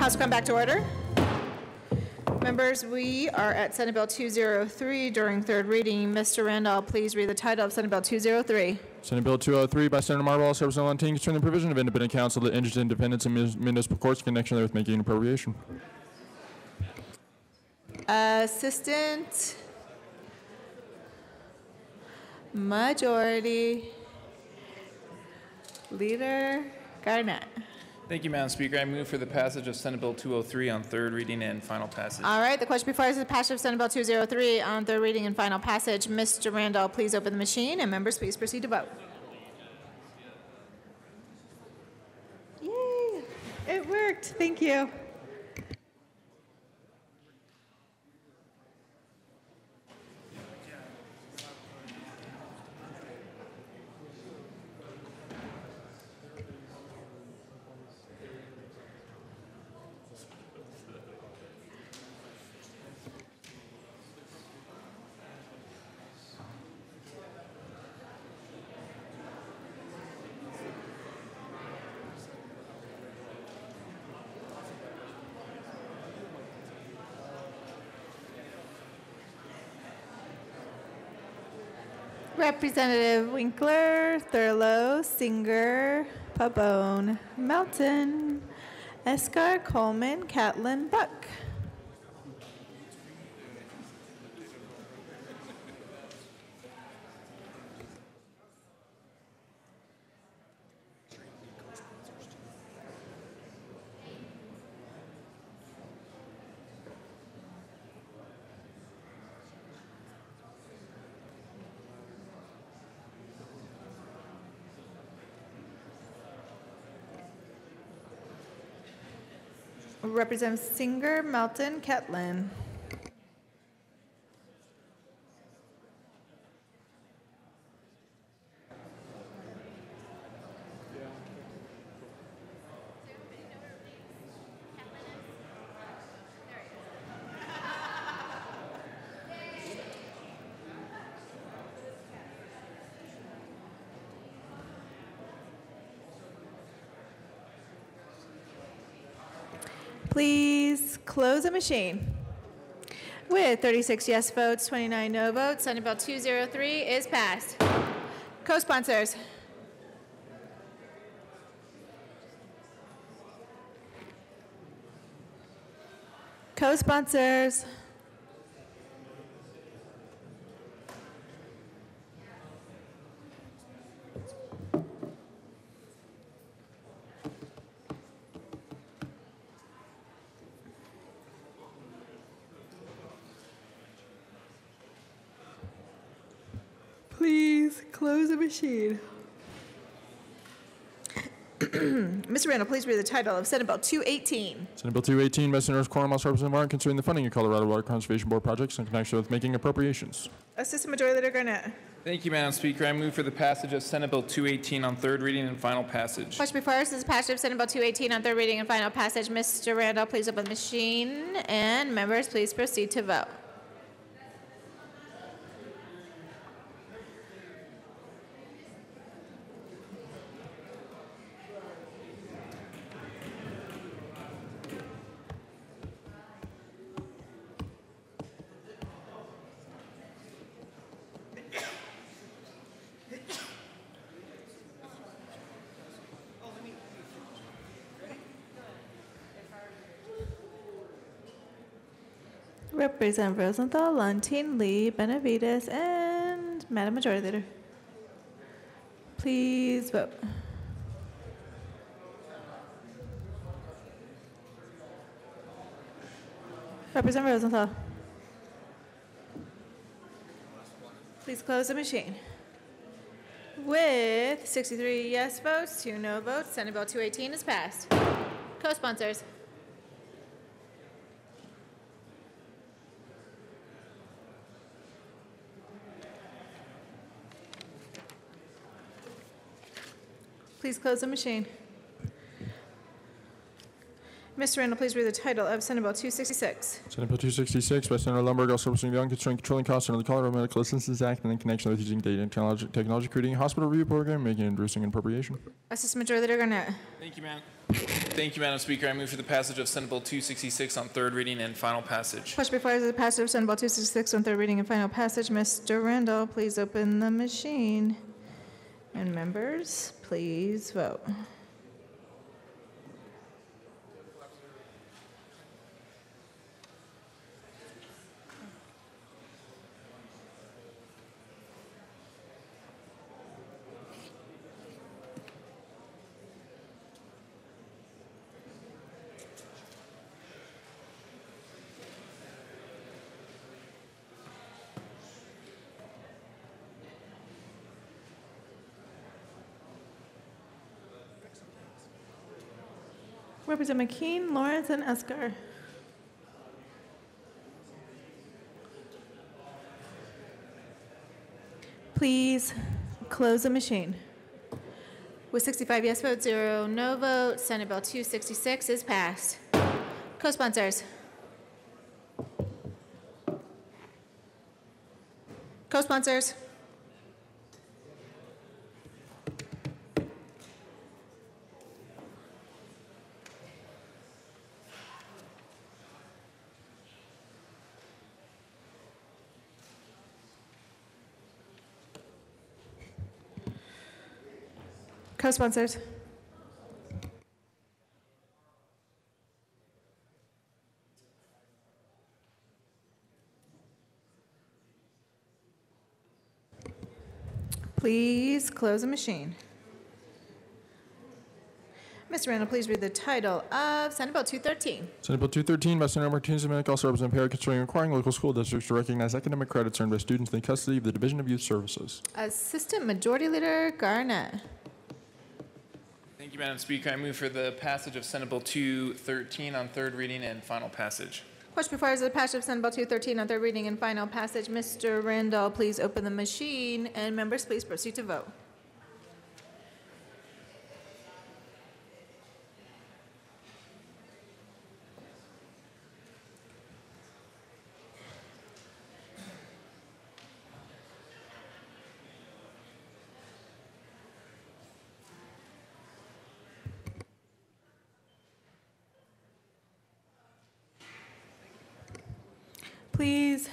House will come back to order. Members, we are at Senate Bill 203 during third reading. Mr. Randall, please read the title of Senate Bill 203. Senate Bill 203 by Senator Marble, House Representative Lanteen, concerning the provision of independent counsel to indigent independents in municipal courts in connection with making an appropriation. Assistant Majority Leader Garnett. Thank you, Madam Speaker. I move for the passage of Senate Bill 203 on third reading and final passage. All right, the question before us is the passage of Senate Bill 203 on third reading and final passage. Mr. Randall, please open the machine, and members, please proceed to vote. Yay, it worked. Thank you. Representative Winkler, Thurlow, Singer, Pabon, Melton, Escar, Coleman, Catlin, Buck. Representative Singer, Melton, Ketlin. Please close the machine. With 36 yes votes, 29 no votes, Senate Bill 203 is passed. Co-sponsors. Co-sponsors. Please close the machine. Mr. Randall, please read the title of Senate Bill 218. Senate Bill 218 by Senators Cornwall, House Representative Martin, concerning the funding of Colorado Water Conservation Board projects in connection with making appropriations. Assistant Majority Leader Garnett. Thank you, Madam Speaker. I move for the passage of Senate Bill 218 on third reading and final passage. Question before us is passage of Senate Bill 218 on third reading and final passage. Mr. Randall, please open the machine, and members, please proceed to vote. Representative Rosenthal, Lanteen, Lee, Benavides, and Madam Majority Leader. Please vote. Representative Rosenthal. Please close the machine. With 63 yes votes, 2 no votes, Senate Bill 218 is passed. Co-sponsors. Please close the machine. Mr. Randall, please read the title of Senate Bill 266. Senate Bill 266 by Senator Lundberg, also representing the Unconstrained Controlling Costs under the Colorado Medical Assistance Act and in connection with using data and technology creating a hospital review program, making and introducing an appropriation. Assistant Majority Leader Garnett. Thank you, Madam Speaker. I move for the passage of Senate Bill 266 on third reading and final passage. Question before us is the passage of Senate Bill 266 on third reading and final passage. Mr. Randall, please open the machine. And members, please vote. Representative McKean, Lawrence, and Esker. Please close the machine. With 65 yes votes, 0 no votes, Senate Bill 266 is passed. Co-sponsors. Co-sponsors. Co-sponsors. Please close the machine. Mr. Randall, please read the title of Senate Bill 213. Senate Bill 213 by Senator Martinez Dominic, also representing Perry, concerning requiring local school districts to recognize academic credits earned by students in the custody of the Division of Youth Services. Assistant Majority Leader Garnett. Thank you, Madam Speaker. I move for the passage of Senate Bill 213 on third reading and final passage. Question before us is the passage of Senate Bill 213 on third reading and final passage. Mr. Randall, please open the machine, and members, please proceed to vote. Please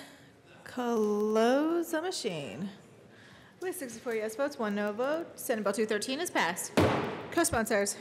close the machine. With 64 yes votes, 1 no vote, Senate Bill 213 is passed. Co-sponsors.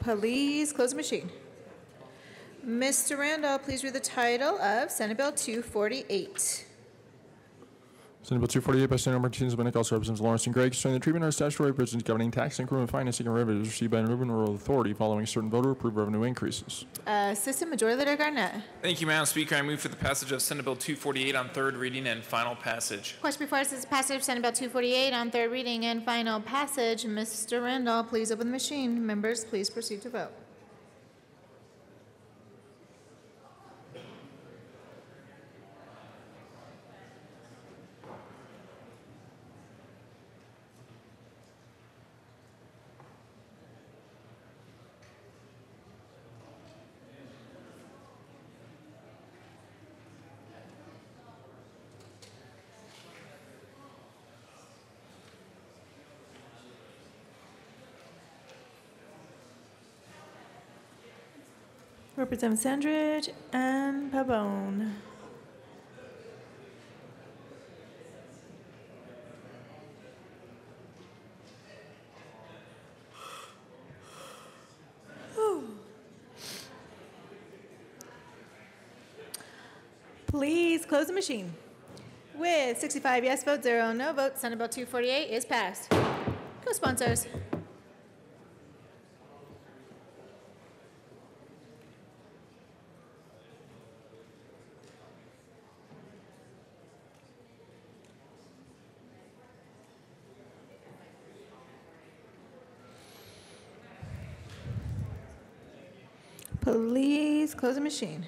Please close the machine. Mr. Randall, please read the title of Senate Bill 248. Senate Bill 248 by Senator Martinez Dominic, also represents Lawrence and Gregg, concerning the treatment of statutory provisions governing tax increment financing and revenues received by an urban rural authority following certain voter-approved revenue increases. Assistant Majority Leader Garnett. Thank you, Madam Speaker. I move for the passage of Senate Bill 248 on third reading and final passage. Question before us is the passage of Senate Bill 248 on third reading and final passage. Mr. Randall, please open the machine. Members, please proceed to vote. Representative Sandridge and Pabon. Please close the machine. With 65 yes votes, 0 no votes, Senate Bill 248 is passed. Co-sponsors. Please close the machine.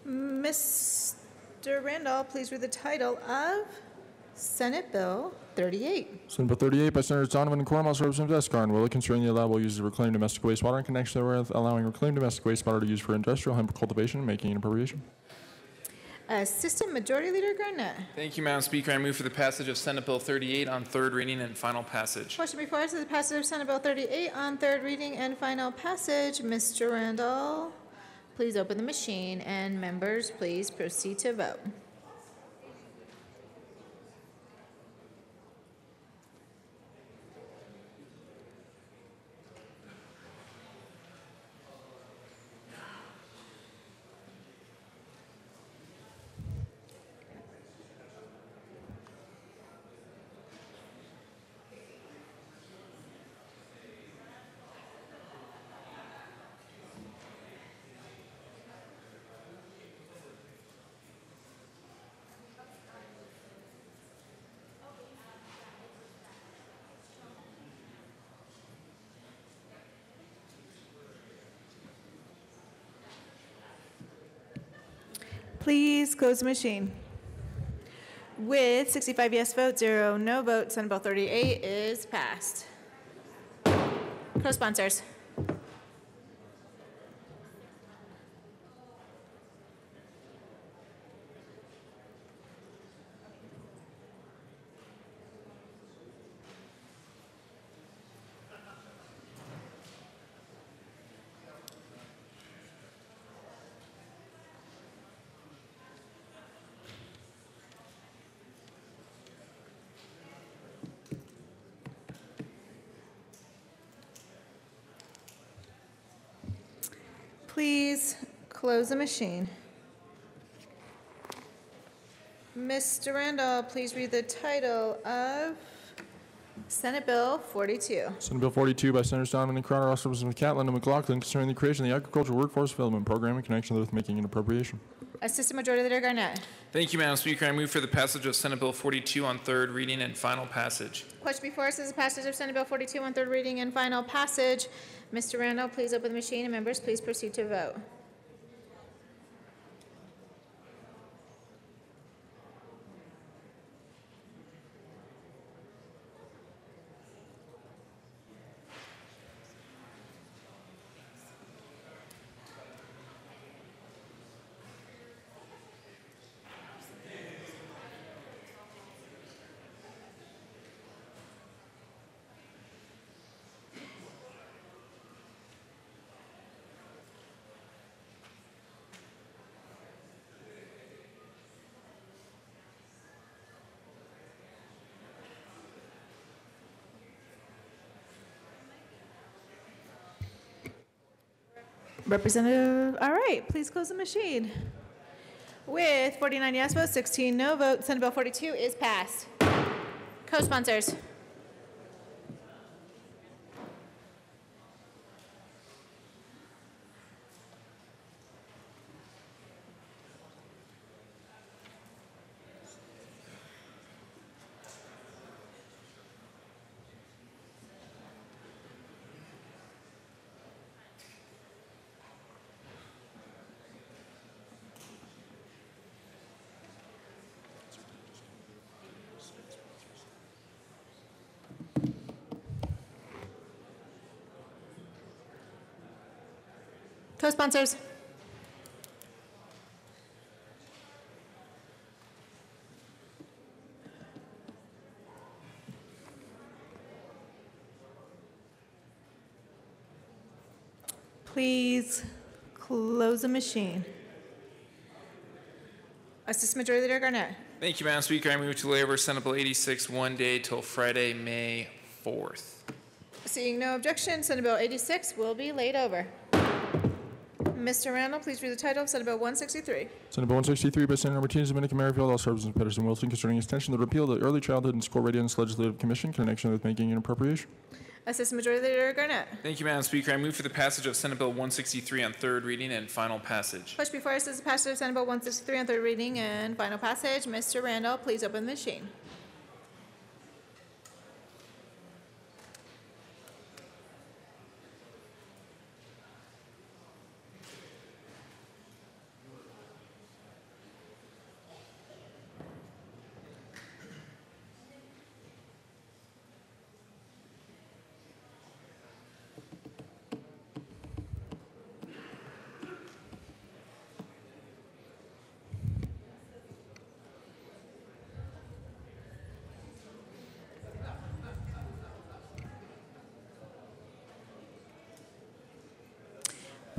Mr. Randall, please read the title of Senate Bill 38. Senate Bill 38 by Senators Donovan and Cornwell, Representative Escar, and Willie, concerning the allowable uses of reclaimed domestic wastewater in connection therewith, allowing reclaimed domestic wastewater to use for industrial hemp cultivation and making an appropriation. Assistant Majority Leader Garnett. Thank you, Madam Speaker. I move for the passage of Senate Bill 38 on third reading and final passage. Question before us is the passage of Senate Bill 38 on third reading and final passage. Mr. Randall, please open the machine, and members, please proceed to vote. Please close the machine. With 65 yes votes, 0 no votes, Senate Bill 38 is passed. Co-sponsors. Please close the machine. Mr. Randall, please read the title of Senate Bill 42. Senate Bill 42 by Senators Donovan and Crowder, also Representative Catlin and McLaughlin, concerning the creation of the Agricultural Workforce Development Program in connection with making an appropriation. Assistant Majority Leader Garnett. Thank you, Madam Speaker. I move for the passage of Senate Bill 42 on third reading and final passage. Question before us is the passage of Senate Bill 42 on third reading and final passage. Mr. Randall, please open the machine, and members, please proceed to vote. Representative, all right, please close the machine. With 49 yes votes, 16 no votes, Senate Bill 42 is passed. Co-sponsors. Co-sponsors. Please close the machine. Assistant Majority Leader Garnett. Thank you, Madam Speaker. I move to lay over Senate Bill 86 one day till Friday, May 4th. Seeing no objection, Senate Bill 86 will be laid over. Mr. Randall, please read the title of Senate Bill 163. Senate Bill 163 by Senator Martinez, Dominican, Merrifield, also Representative Pedersen, Wilson, concerning extension of the repeal of the Early Childhood and School Readiness Legislative Commission in connection with making an appropriation. Assistant Majority Leader Garnett. Thank you, Madam Speaker. I move for the passage of Senate Bill 163 on third reading and final passage. Question before us is the passage of Senate Bill 163 on third reading and final passage. Mr. Randall, please open the machine.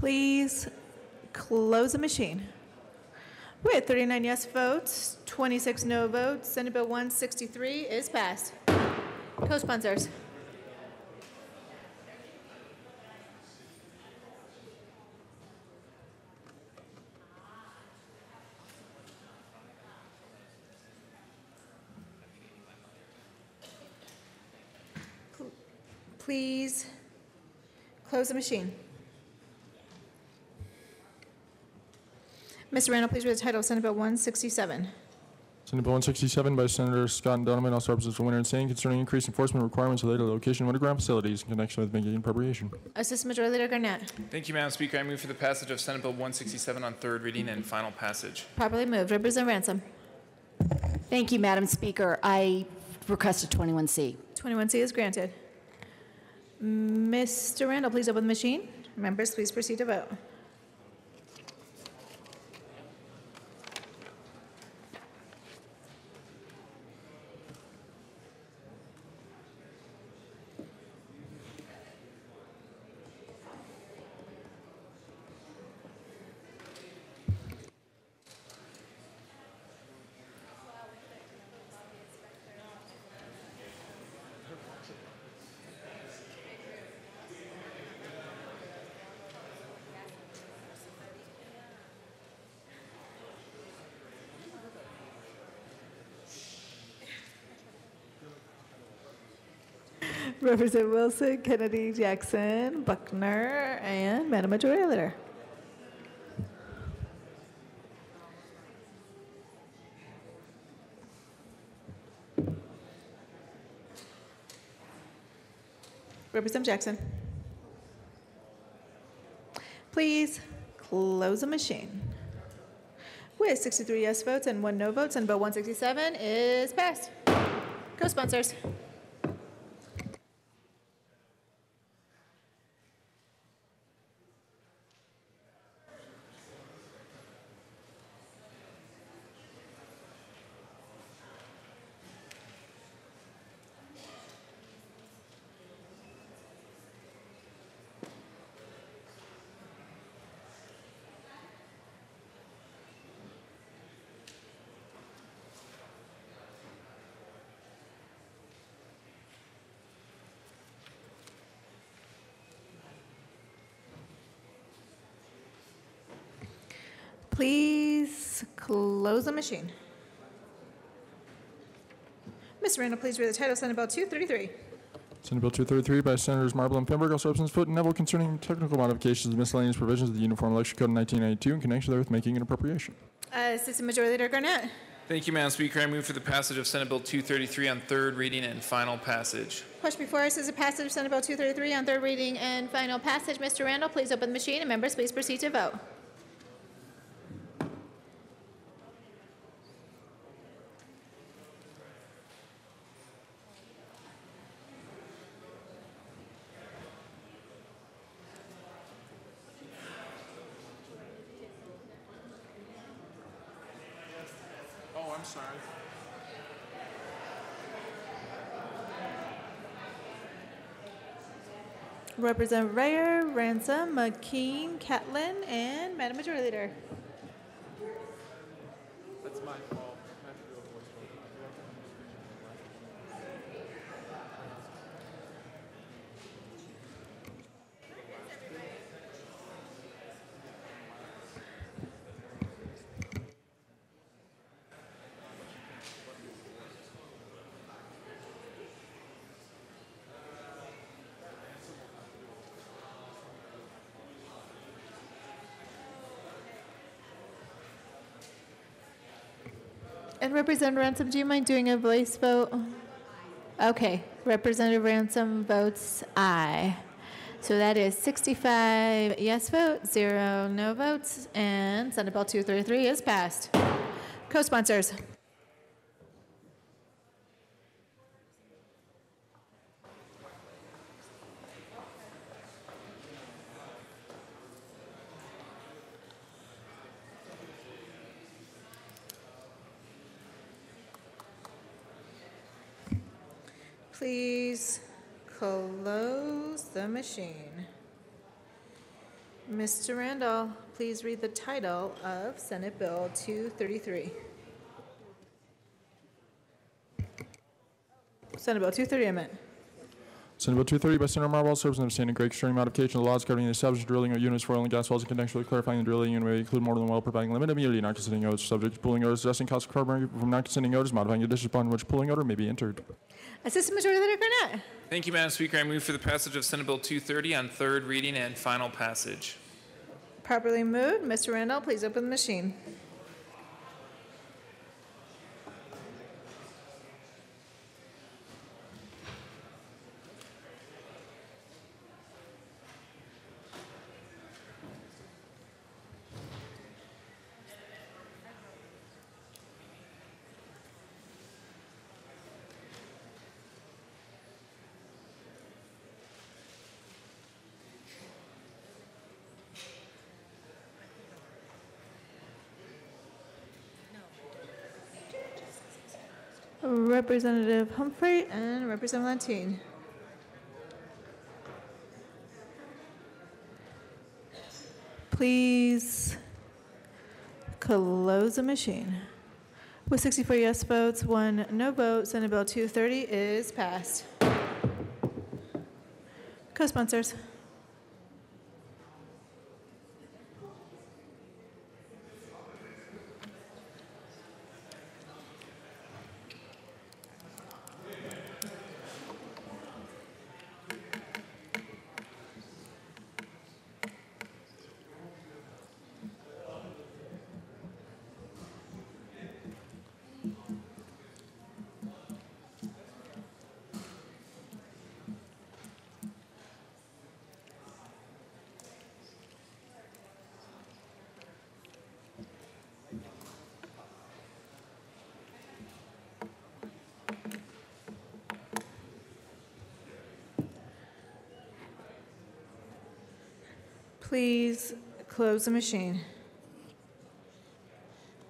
Please close the machine. With 39 yes votes, 26 no votes, Senate Bill 163 is passed. Co-sponsors. Please close the machine. Mr. Randall, please read the title of Senate Bill 167. Senate Bill 167 by Senator Scott and Donovan, also represents Winter and Sane, concerning increased enforcement requirements related to the location of underground facilities in connection with making appropriation. Assistant Majority Leader Garnett. Thank you, Madam Speaker. I move for the passage of Senate Bill 167 on third reading and final passage. Properly moved. Representative Ransom. Thank you, Madam Speaker. I request a 21C. 21C is granted. Mr. Randall, please open the machine. Members, please proceed to vote. Representative Wilson, Kennedy, Jackson, Buckner, and Madam Majority Leader. Representative Jackson. Please close the machine. With 63 yes votes and 1 no vote, Senate Bill 167 is passed. Co-sponsors. Please close the machine. Mr. Randall, please read the title of Senate Bill 233. Senate Bill 233 by Senators Marble and Pemberg, also represents Foot and Neville, concerning technical modifications of miscellaneous provisions of the Uniform Election Code of 1992 in connection therewith making an appropriation. Assistant Majority Leader Garnett. Thank you, Madam Speaker. I move for the passage of Senate Bill 233 on third reading and final passage. Question before us is a passage of Senate Bill 233 on third reading and final passage. Mr. Randall, please open the machine, and members, please proceed to vote. Oh, I'm sorry. Representative Reyer, Ransom, McKean, Catlin, and Madam Majority Leader. That's my fault. And Representative Ransom, do you mind doing a voice vote? Okay, Representative Ransom votes aye. So that is 65 yes votes, 0 no votes, and Senate Bill 233 is passed. Co-sponsors. Please close the machine. Mr. Randall, please read the title of Senate Bill 233. Senate Bill 230, I meant. Senate Bill 230 by Senator Marwell serves an abstaining great concerning modification of the laws governing the establishment of drilling of units for oil and gas wells in connection with clarifying the drilling unit may include more than one well, providing limited immunity, not consenting odors subject to pooling odors, adjusting costs of carbon from non consenting odors, modifying conditions upon which pooling odor may be entered. Assistant Majority Leader Garnett. Thank you, Madam Speaker. I move for the passage of Senate Bill 230 on third reading and final passage. Properly moved. Mr. Randall, please open the machine. Representative Humphrey and Representative Lantine. Please close the machine. With 64 yes votes, 1 no vote, Senate Bill 230 is passed. Co-sponsors. Please close the machine.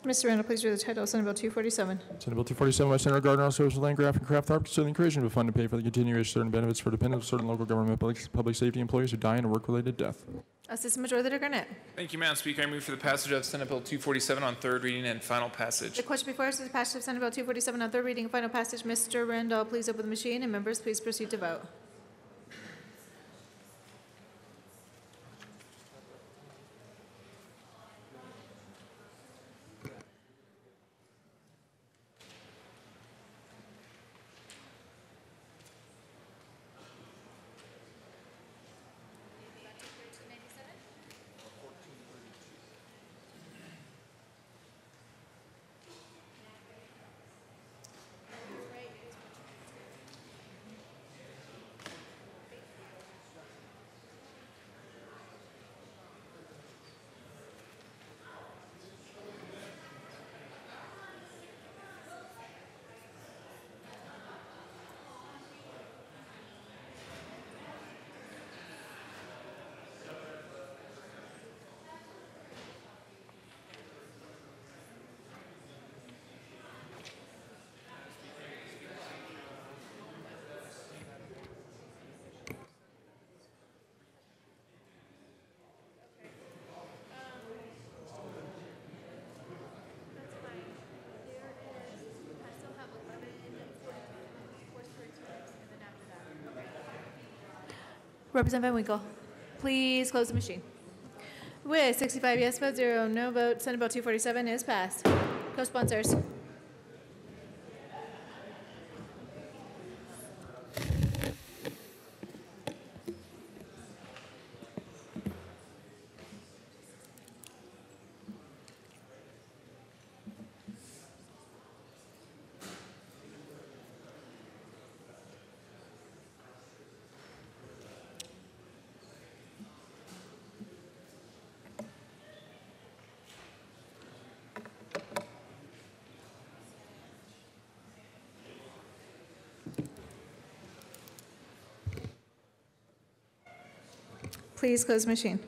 Mr. Randall, please read the title of Senate Bill 247. Senate Bill 247 by Senator Gardner also serves with Landgraf and Kraft Tharp concerning the creation of a fund to pay for the continuation of certain benefits for dependents of certain local government public safety employees who die in a work-related death. Assistant Majority Leader Garnett. Thank you, Madam Speaker. I move for the passage of Senate Bill 247 on third reading and final passage. The question before us is the passage of Senate Bill 247 on third reading and final passage. Mr. Randall, please open the machine, and members, please proceed to vote. Representative Van Winkle, please close the machine. With 65 yes votes, 0 no votes, Senate Bill 247 is passed. Co-sponsors. Please close the machine.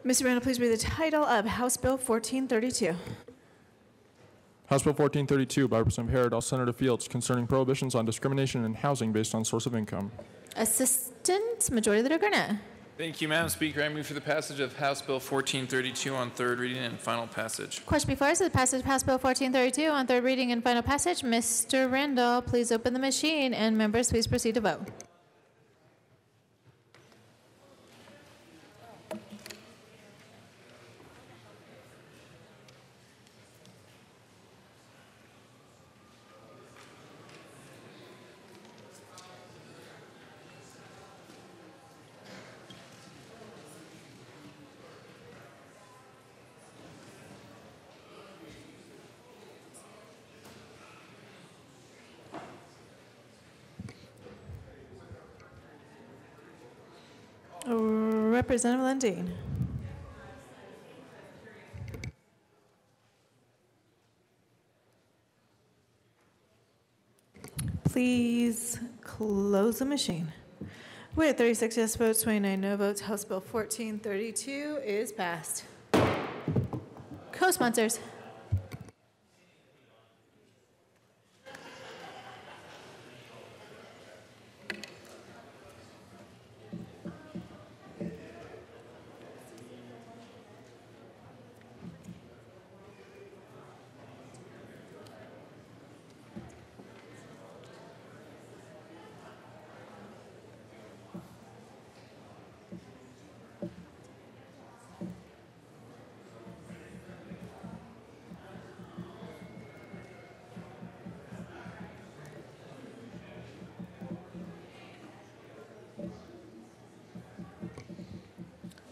Mr. Randall, please read the title of House Bill 1432. House Bill 1432 by Representative Herod, Senator Fields, concerning prohibitions on discrimination in housing based on source of income. Assistant Majority Leader Garnett. Thank you, Madam Speaker. I move for the passage of House Bill 1432 on third reading and final passage. Question before us is the passage of House Bill 1432 on third reading and final passage. Mr. Randall, please open the machine, and members, please proceed to vote. Representative Lundeen. Please close the machine. With 36 yes votes, 29 no votes, House Bill 1432 is passed. Co-sponsors.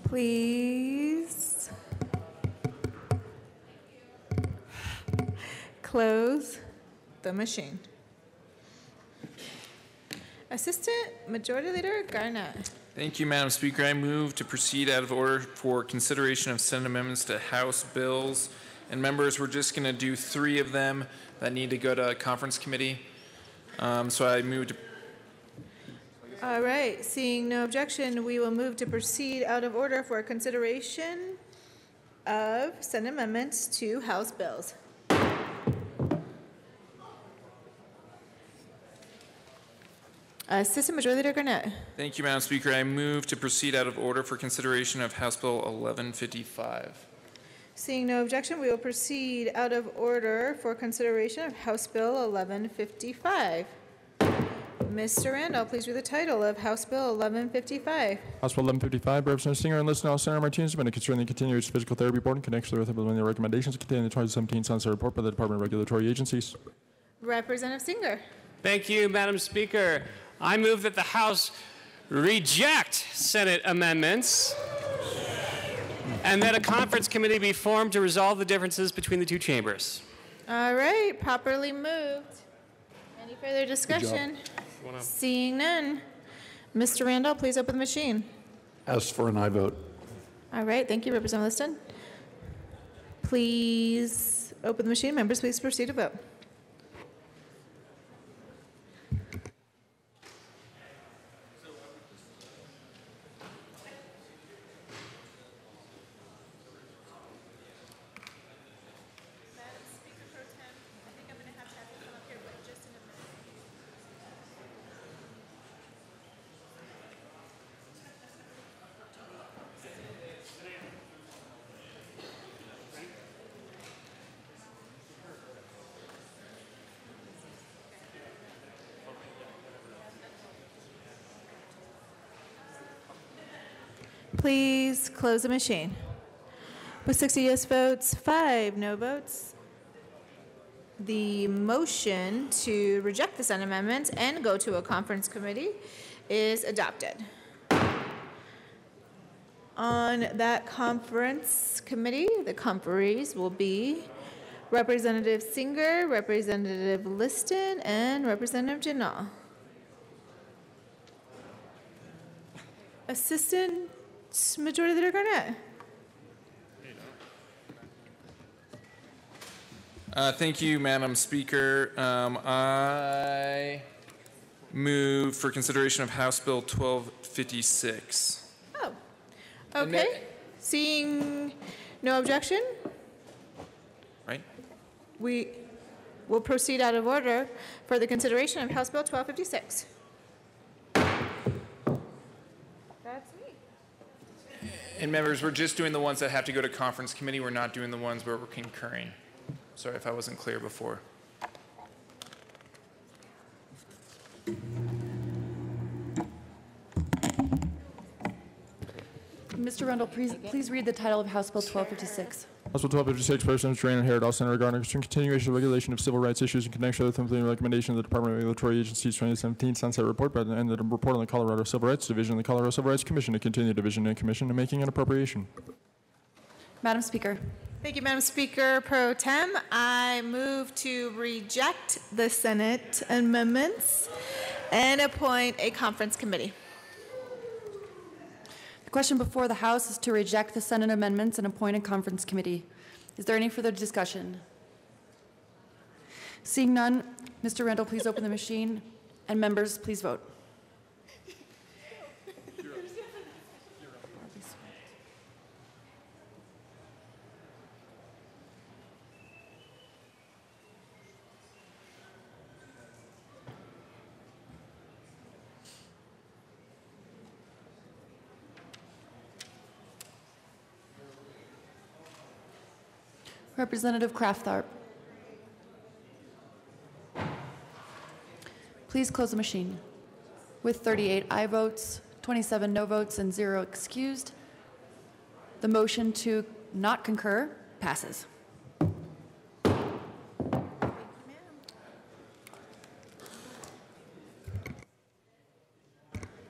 Please close the machine. Assistant Majority Leader Garnett. Thank you, Madam Speaker. I move to proceed out of order for consideration of Senate amendments to House bills. And members, we're just going to do 3 of them that need to go to conference committee. So I move to. All right, seeing no objection, we will move to proceed out of order for consideration of Senate amendments to House bills. Assistant Majority Leader Garnett. Thank you, Madam Speaker. I move to proceed out of order for consideration of House Bill 1155. Seeing no objection, we will proceed out of order for consideration of House Bill 1155. Mr. Randall, please read the title of House Bill 1155. House Bill 1155, Representative Singer and Listener Senator Martinez, been concerning the continuous physical therapy board in connection with the recommendations contained in the 2017 Sunset Report by the Department of Regulatory Agencies. Representative Singer. Thank you, Madam Speaker. I move that the House reject Senate amendments and that a conference committee be formed to resolve the differences between the 2 chambers. All right, properly moved. Any further discussion? Seeing none. Mr. Randall, please open the machine. Ask for an aye vote. All right, thank you, Representative Liston. Please open the machine. Members, please proceed to vote. Please close the machine. With 60 yes votes, 5 no votes, the motion to reject the Senate amendments and go to a conference committee is adopted. On that conference committee, the conferees will be Representative Singer, Representative Liston, and Representative Janal. Assistant Majority Leader Garnett. Thank you, Madam Speaker. I move for consideration of House Bill 1256. Oh, okay. Seeing no objection, Right? we will proceed out of order for the consideration of House Bill 1256. That's me. And members, we're just doing the ones that have to go to conference committee. We're not doing the ones where we're concurring. Sorry if I wasn't clear before. Mr. Rundle, please read the title of House Bill 1256. House Bill 1256, President Duran and Herod, all Center regarding continuation of regulation of civil rights issues in connection with the recommendation of the Department of Regulatory Agencies 2017 Sunset Report and the report on the Colorado Civil Rights Division and the Colorado Civil Rights Commission to continue division and commission and making an appropriation. Madam Speaker. Thank you, Madam Speaker Pro Tem. I move to reject the Senate amendments and appoint a conference committee. The question before the House is to reject the Senate amendments and appoint a conference committee. Is there any further discussion? Seeing none, Mr. Randall, please open the machine, and members, please vote. Representative Kraftharp. Please close the machine. With 38 aye votes, 27 no votes, and 0 excused, the motion to not concur passes.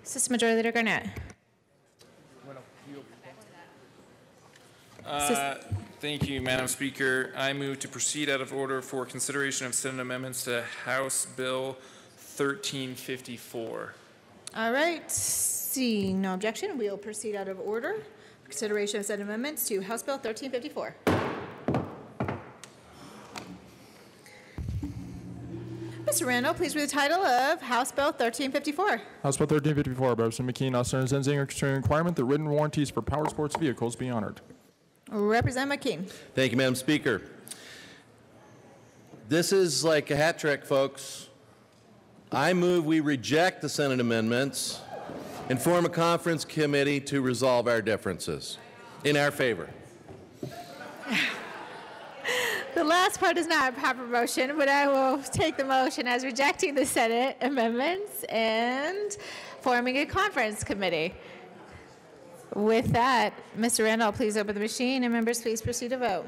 System Majority Leader Garnett. Thank you, Madam Speaker. I move to proceed out of order for consideration of Senate amendments to House Bill 1354. All right. Seeing no objection, we'll proceed out of order. Consideration of Senate amendments to House Bill 1354. Mr. Randall, please read the title of House Bill 1354. House Bill 1354 by Representative McKean, Austin, and Zenzinger, concerning requirement that written warranties for power sports vehicles be honored. Representative McKean. Thank you, Madam Speaker. This is like a hat trick, folks. I move we reject the Senate amendments and form a conference committee to resolve our differences in our favor. The last part is not a proper motion, but I will take the motion as rejecting the Senate amendments and forming a conference committee. With that, Mr. Randall, please open the machine, and members, please proceed to vote.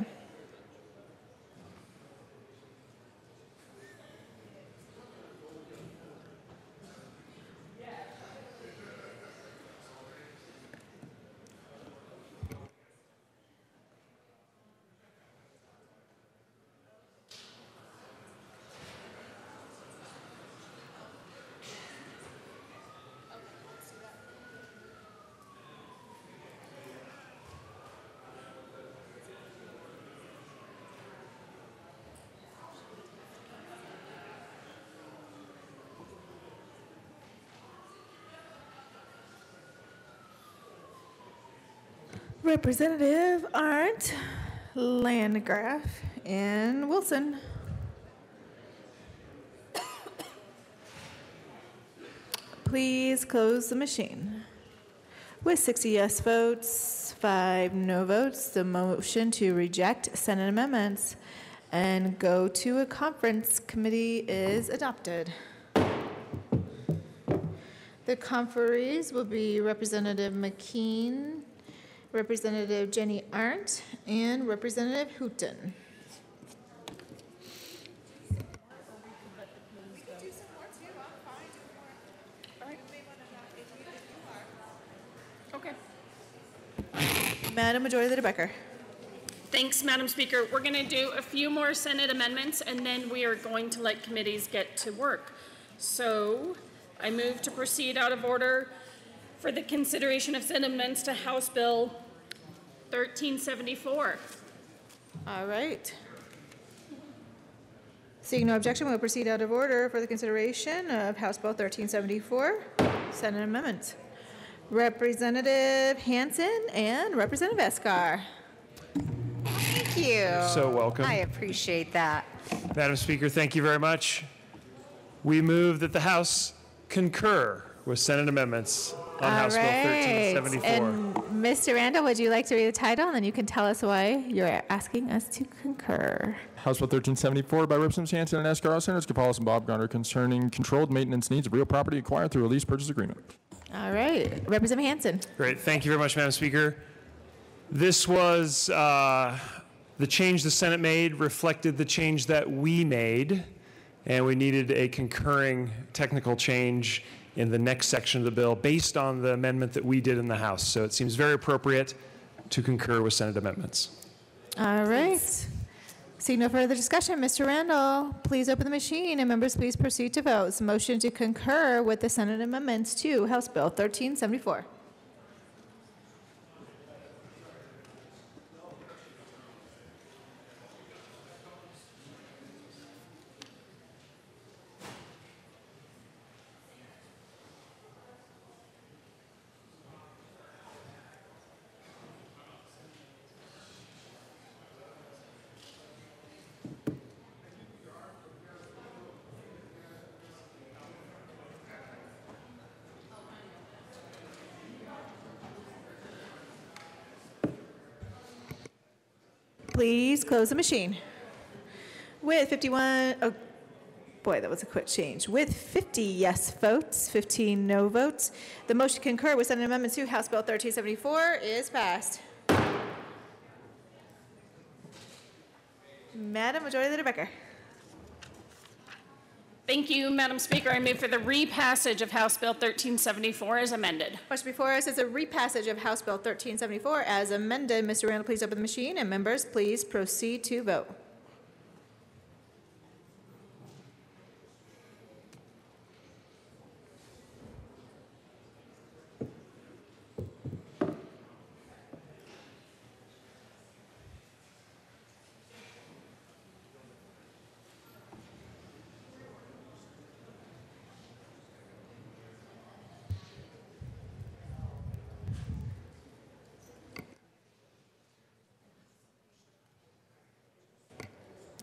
Representative Arndt, Landgraf, and Wilson. Please close the machine. With 60 yes votes, 5 no votes, the motion to reject Senate amendments and go to a conference committee is adopted. The conferees will be Representative McKean, Representative Jenny Arndt, and Representative Hooton. Okay. Madam Majority Leader Becker. Thanks, Madam Speaker. We're going to do a few more Senate amendments, and then we are going to let committees get to work. So I move to proceed out of order for the consideration of Senate amendments to House Bill 1374. All right. Seeing no objection, we'll proceed out of order for the consideration of House Bill 1374, Senate amendments. Representative Hansen and Representative Escar. Thank you. So welcome. I appreciate that. Madam Speaker, thank you very much. We move that the House concur with Senate amendments on House Bill 1374. And Mr. Randall, would you like to read the title, and then you can tell us why you're asking us to concur? House Bill 1374 by Representatives Hanson and Escarra, Senators Gonzalez and Bob Gunner, concerning controlled maintenance needs of real property acquired through a lease purchase agreement. All right, Representative Hanson. Great. Thank you very much, Madam Speaker. This was the change the Senate made reflected the change that we made, and we needed a concurring technical change in the next section of the bill based on the amendment that we did in the House. So it seems very appropriate to concur with Senate amendments. All right. Seeing no further discussion, Mr. Randall, please open the machine, and members, please proceed to vote. Motion to concur with the Senate amendments to House Bill 1374. Please close the machine. With 51, oh boy, that was a quick change. With 50 yes votes, 15 no votes, the motion to concur with Senate Amendment 2, House Bill 1374 is passed. Madam Majority Leader Becker. Thank you, Madam Speaker. I move for the repassage of House Bill 1374 as amended. Motion before us is a repassage of House Bill 1374 as amended. Mr. Randall, please open the machine, and members, please proceed to vote.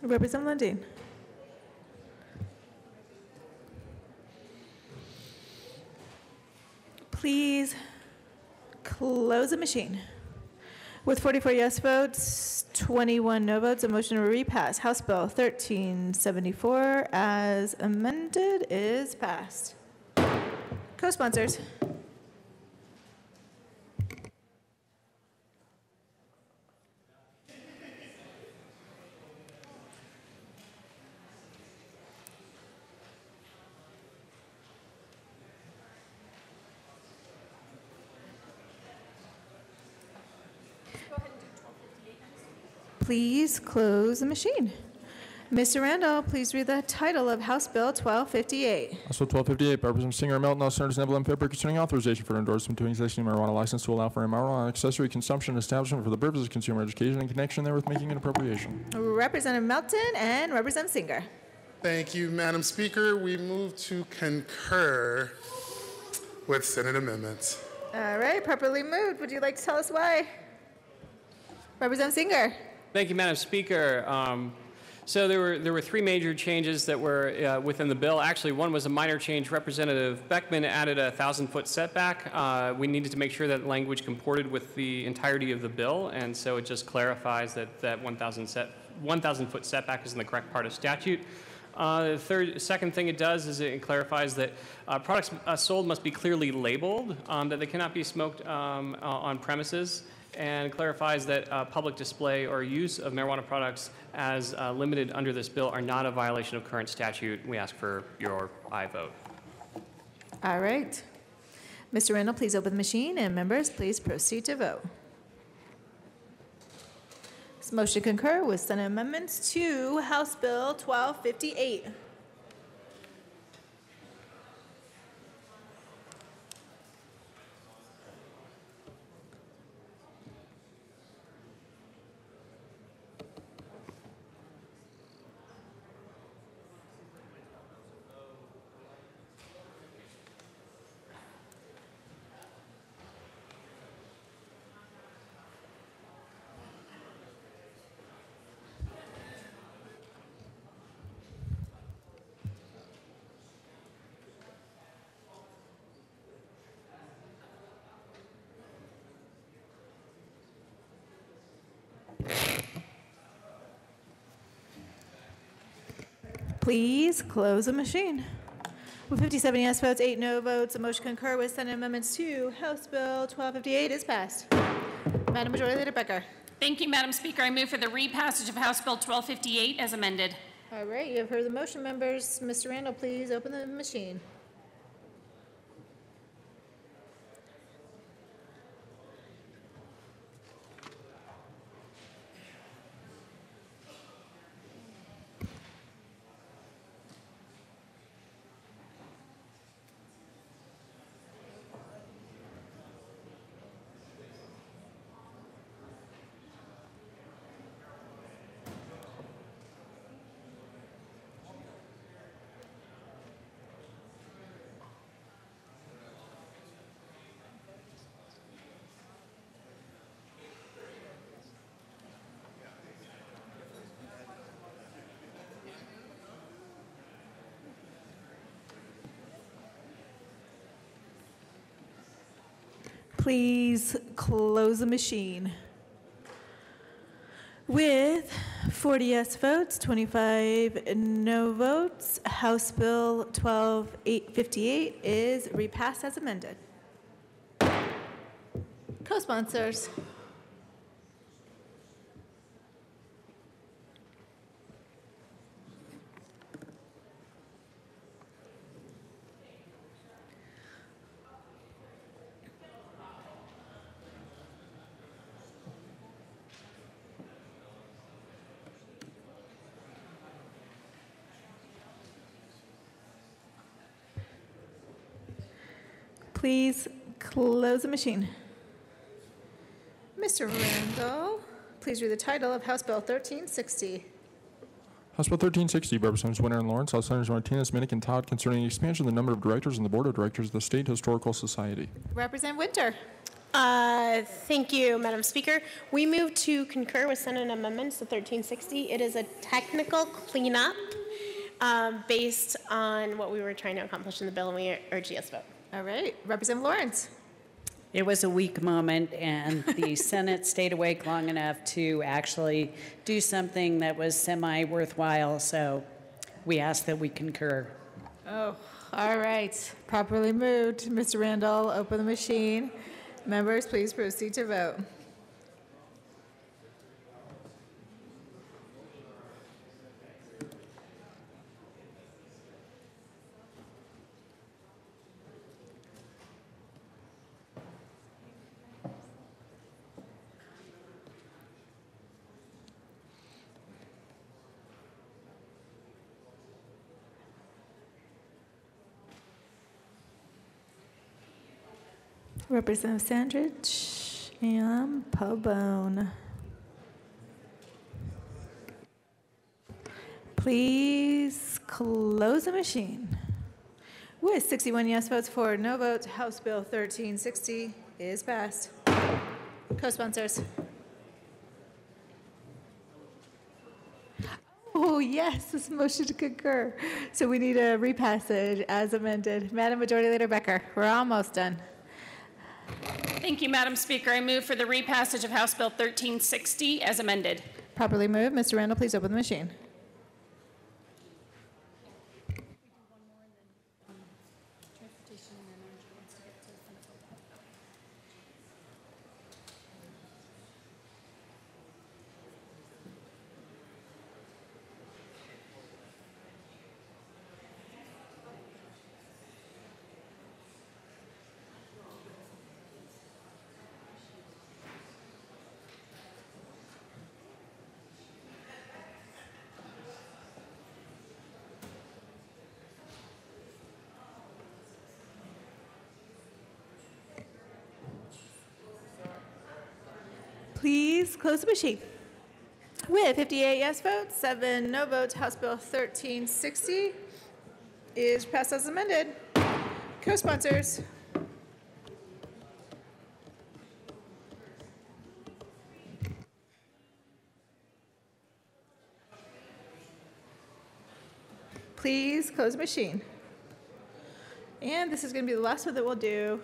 Representative Lundin. Please close the machine. With 44 yes votes, 21 no votes, a motion to repass House Bill 1374 as amended is passed. Co-sponsors. Please close the machine. Mr. Randall, please read the title of House Bill 1258. House Bill 1258 by Representative Singer, Melton, all Senators Neville and Pepper, concerning authorization for endorsement to existing marijuana license to allow for a marijuana accessory consumption establishment for the purposes of consumer education in connection therewith making an appropriation. Representative Melton and Representative Singer. Thank you, Madam Speaker. We move to concur with Senate amendments. All right, properly moved. Would you like to tell us why? Representative Singer. Thank you, Madam Speaker. So there were three major changes that were within the bill. Actually, one was a minor change. Representative Beckman added a 1,000-foot setback. We needed to make sure that language comported with the entirety of the bill, and so it just clarifies that 1,000-foot setback is in the correct part of statute. The second thing it does is it clarifies that products sold must be clearly labeled, that they cannot be smoked on premises, and clarifies that public display or use of marijuana products as limited under this bill are not a violation of current statute. We ask for your aye vote. All right. Mr. Randall, please open the machine, and members, please proceed to vote. This motion to concur with Senate amendments to House Bill 1258. Please close the machine. With 57 yes votes, 8 no votes, the motion to concur with Senate amendments to House Bill 1258 is passed. Madam Majority Leader Becker. Thank you, Madam Speaker. I move for the repassage of House Bill 1258 as amended. All right, you have heard the motion, members. Mr. Randall, please open the machine. Please close the machine. With 40 yes votes, 25 no votes, House Bill 1258 is repassed as amended. Co-sponsors. Please close the machine. Mr. Randall, please read the title of House Bill 1360. House Bill 1360, Representatives Winter and Lawrence, House Senators Martinez, Minnick, and Todd, concerning the expansion of the number of directors on the Board of Directors of the State Historical Society. Representative Winter. Thank you, Madam Speaker. We move to concur with Senate amendments to 1360. It is a technical cleanup based on what we were trying to accomplish in the bill, and we urge yes vote. All right. Representative Lawrence. It was a weak moment, and the Senate stayed awake long enough to actually do something that was semi-worthwhile, so we ask that we concur. Oh, all right. Properly moved. Mr. Randall, open the machine. Members, please proceed to vote. Representative Sandridge and Pabon. Please close the machine. With 61 yes votes, 4 no votes, House Bill 1360 is passed. Co-sponsors. Oh, yes, this motion to concur. So we need a repassage as amended. Madam Majority Leader Becker, we're almost done. Thank you, Madam Speaker. I move for the repassage of House Bill 1360 as amended. Properly moved. Mr. Randall, please open the machine. Please close the machine. With 58 yes votes, 7 no votes, House Bill 1360 is passed as amended. Co-sponsors. Please close the machine. And this is going to be the last one that we'll do.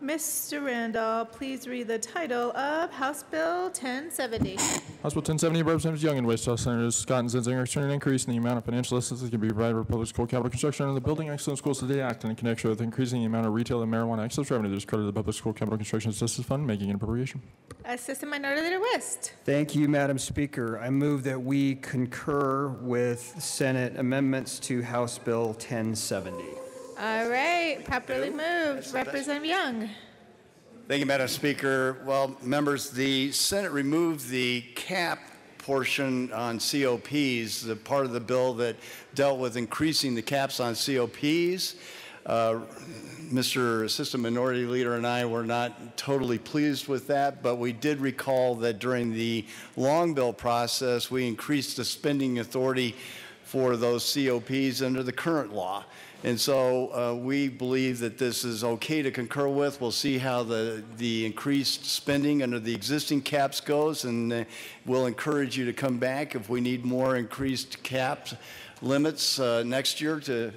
Mr. Randall, please read the title of House Bill 1070. House Bill 1070, Representatives Young and Waste House Senators Scott and Zinzinger, concerning an increase in the amount of financial assistance that can be provided for public school capital construction under the Building Excellent Schools Today Act in connection with increasing the amount of retail and marijuana excess revenue that is credited to the Public School Capital Construction Assistance Fund, making an appropriation. Assistant Minority Leader West. Thank you, Madam Speaker. I move that we concur with Senate amendments to House Bill 1070. All right, properly moved. Representative Young. Thank you, Madam Speaker. Well, members, the Senate removed the cap portion on COPs, the part of the bill that dealt with increasing the caps on COPs. Mr. Assistant Minority Leader and I were not totally pleased with that, but we did recall that during the long bill process, we increased the spending authority for those COPs under the current law. And so we believe that this is okay to concur with. We'll see how the increased spending under the existing caps goes, and we'll encourage you to come back if we need more increased caps limits next year to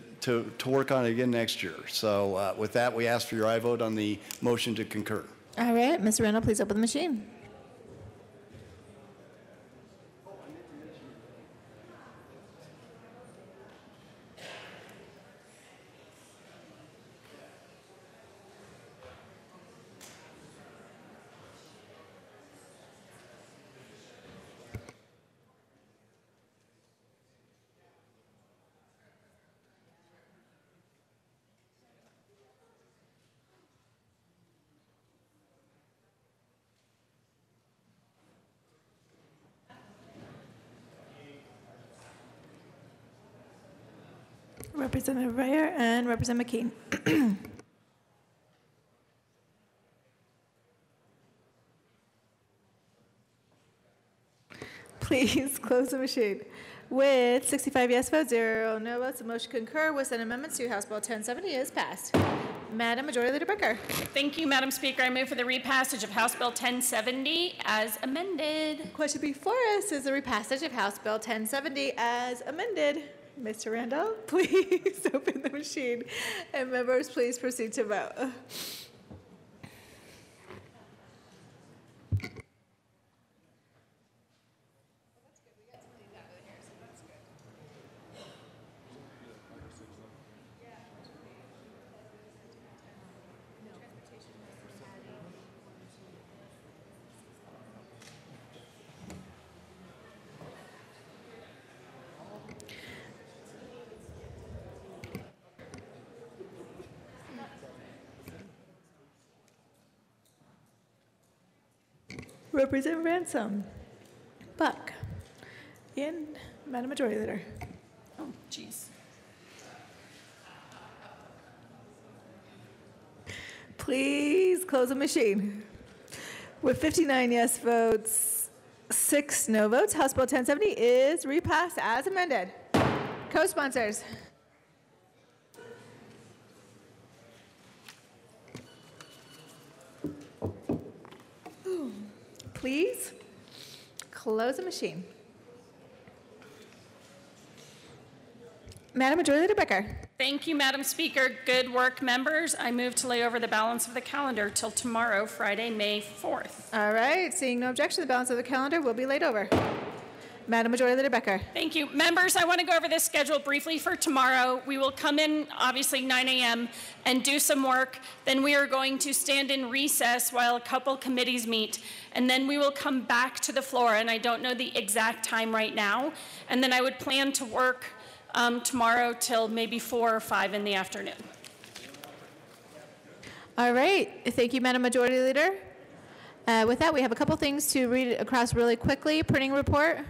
work on it again next year. So with that, we ask for your aye vote on the motion to concur. All right, Mr. Randall, please open the machine. Representative Breyer and Representative McKean. Please close the machine. With 65 yes votes, 0 no votes, the motion concur with Senate amendments to House Bill 1070 is passed. Madam Majority Leader Becker. Thank you, Madam Speaker. I move for the repassage of House Bill 1070 as amended. Question before us is the repassage of House Bill 1070 as amended. Mr. Randall, please open the machine. And members, please proceed to vote. Representative Ransom, Buck, and Madam Majority Leader. Oh, jeez. Please close the machine. With 59 yes votes, 6 no votes, House Bill 1070 is repassed as amended. Co-sponsors. Please close the machine. Madam Majority Leader Becker. Thank you, Madam Speaker. Good work, members. I move to lay over the balance of the calendar till tomorrow, Friday, May 4th. All right. Seeing no objection, the balance of the calendar will be laid over. Madam Majority Leader Becker. Thank you. Members, I want to go over this schedule briefly for tomorrow. We will come in, obviously, 9 a.m. and do some work. Then we are going to stand in recess while a couple committees meet. And then we will come back to the floor, and I don't know the exact time right now. And then I would plan to work tomorrow till maybe 4 or 5 in the afternoon. All right. Thank you, Madam Majority Leader. With that, we have a couple things to read across really quickly. Printing report.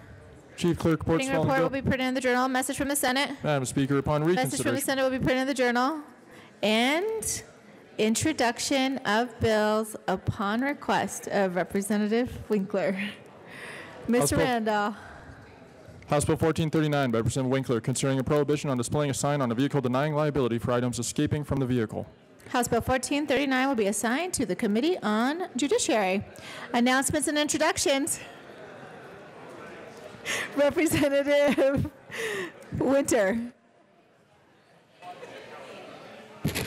Chief Clerk reports. Printing report will be printed in the Journal. Message from the Senate. Madam Speaker, upon reconsideration. Message from the Senate will be printed in the Journal. And introduction of bills upon request of Representative Winkler. Mr. Randall. House Bill 1439 by Representative Winkler concerning a prohibition on displaying a sign on a vehicle denying liability for items escaping from the vehicle. House Bill 1439 will be assigned to the Committee on Judiciary. Announcements and introductions. Representative Winter.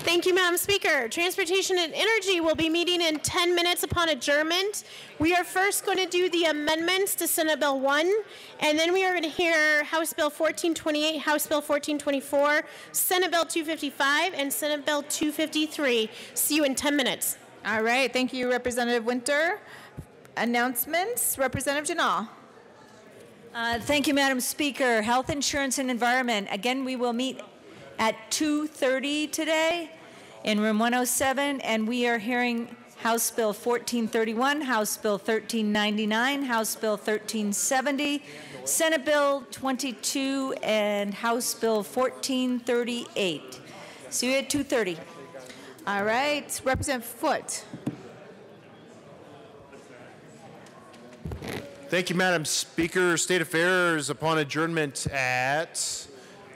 Thank you, Madam Speaker. Transportation and Energy will be meeting in 10 minutes upon adjournment. We are first going to do the amendments to Senate Bill 1, and then we are going to hear House Bill 1428, House Bill 1424, Senate Bill 255, and Senate Bill 253. See you in 10 minutes. All right. Thank you, Representative Winter. Announcements. Representative Janal. Thank you, Madam Speaker. Health Insurance and Environment. Again, we will meet at 2:30 today in room 107, and we are hearing House Bill 1431, House Bill 1399, House Bill 1370, Senate Bill 22, and House Bill 1438. See you at 2:30. All right. Representative Foote. Thank you, Madam Speaker. State Affairs upon adjournment at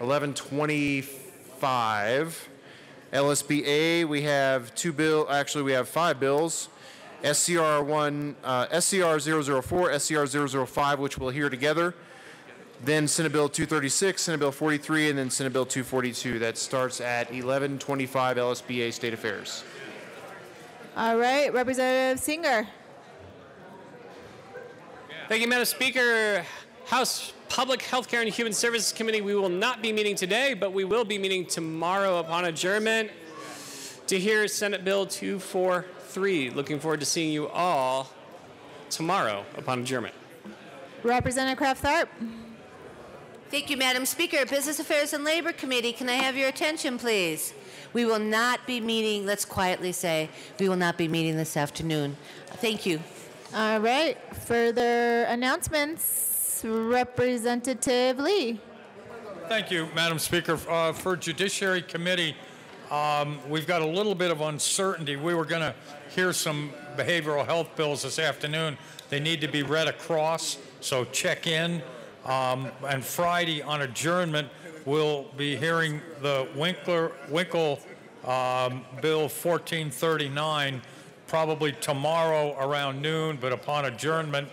11:25. LSBA, we have we have 5 bills. SCR 004, SCR 005, which we'll hear together. Then Senate Bill 236, Senate Bill 43, and then Senate Bill 242. That starts at 11:25 LSBA State Affairs. All right. Representative Singer. Thank you, Madam Speaker. House Public Healthcare and Human Services Committee, we will not be meeting today, but we will be meeting tomorrow upon adjournment to hear Senate Bill 243. Looking forward to seeing you all tomorrow upon adjournment. Representative Kraft-Tharp. Thank you, Madam Speaker. Business Affairs and Labor Committee, can I have your attention, please? We will not be meeting, let's quietly say, we will not be meeting this afternoon. Thank you. All right. Further announcements. Representative Lee. Thank you, Madam Speaker. For Judiciary Committee, we've got a little bit of uncertainty. We were going to hear some behavioral health bills this afternoon. They need to be read across, so check in. And Friday on adjournment, we'll be hearing the Winkle Bill 1439, probably tomorrow around noon, but upon adjournment,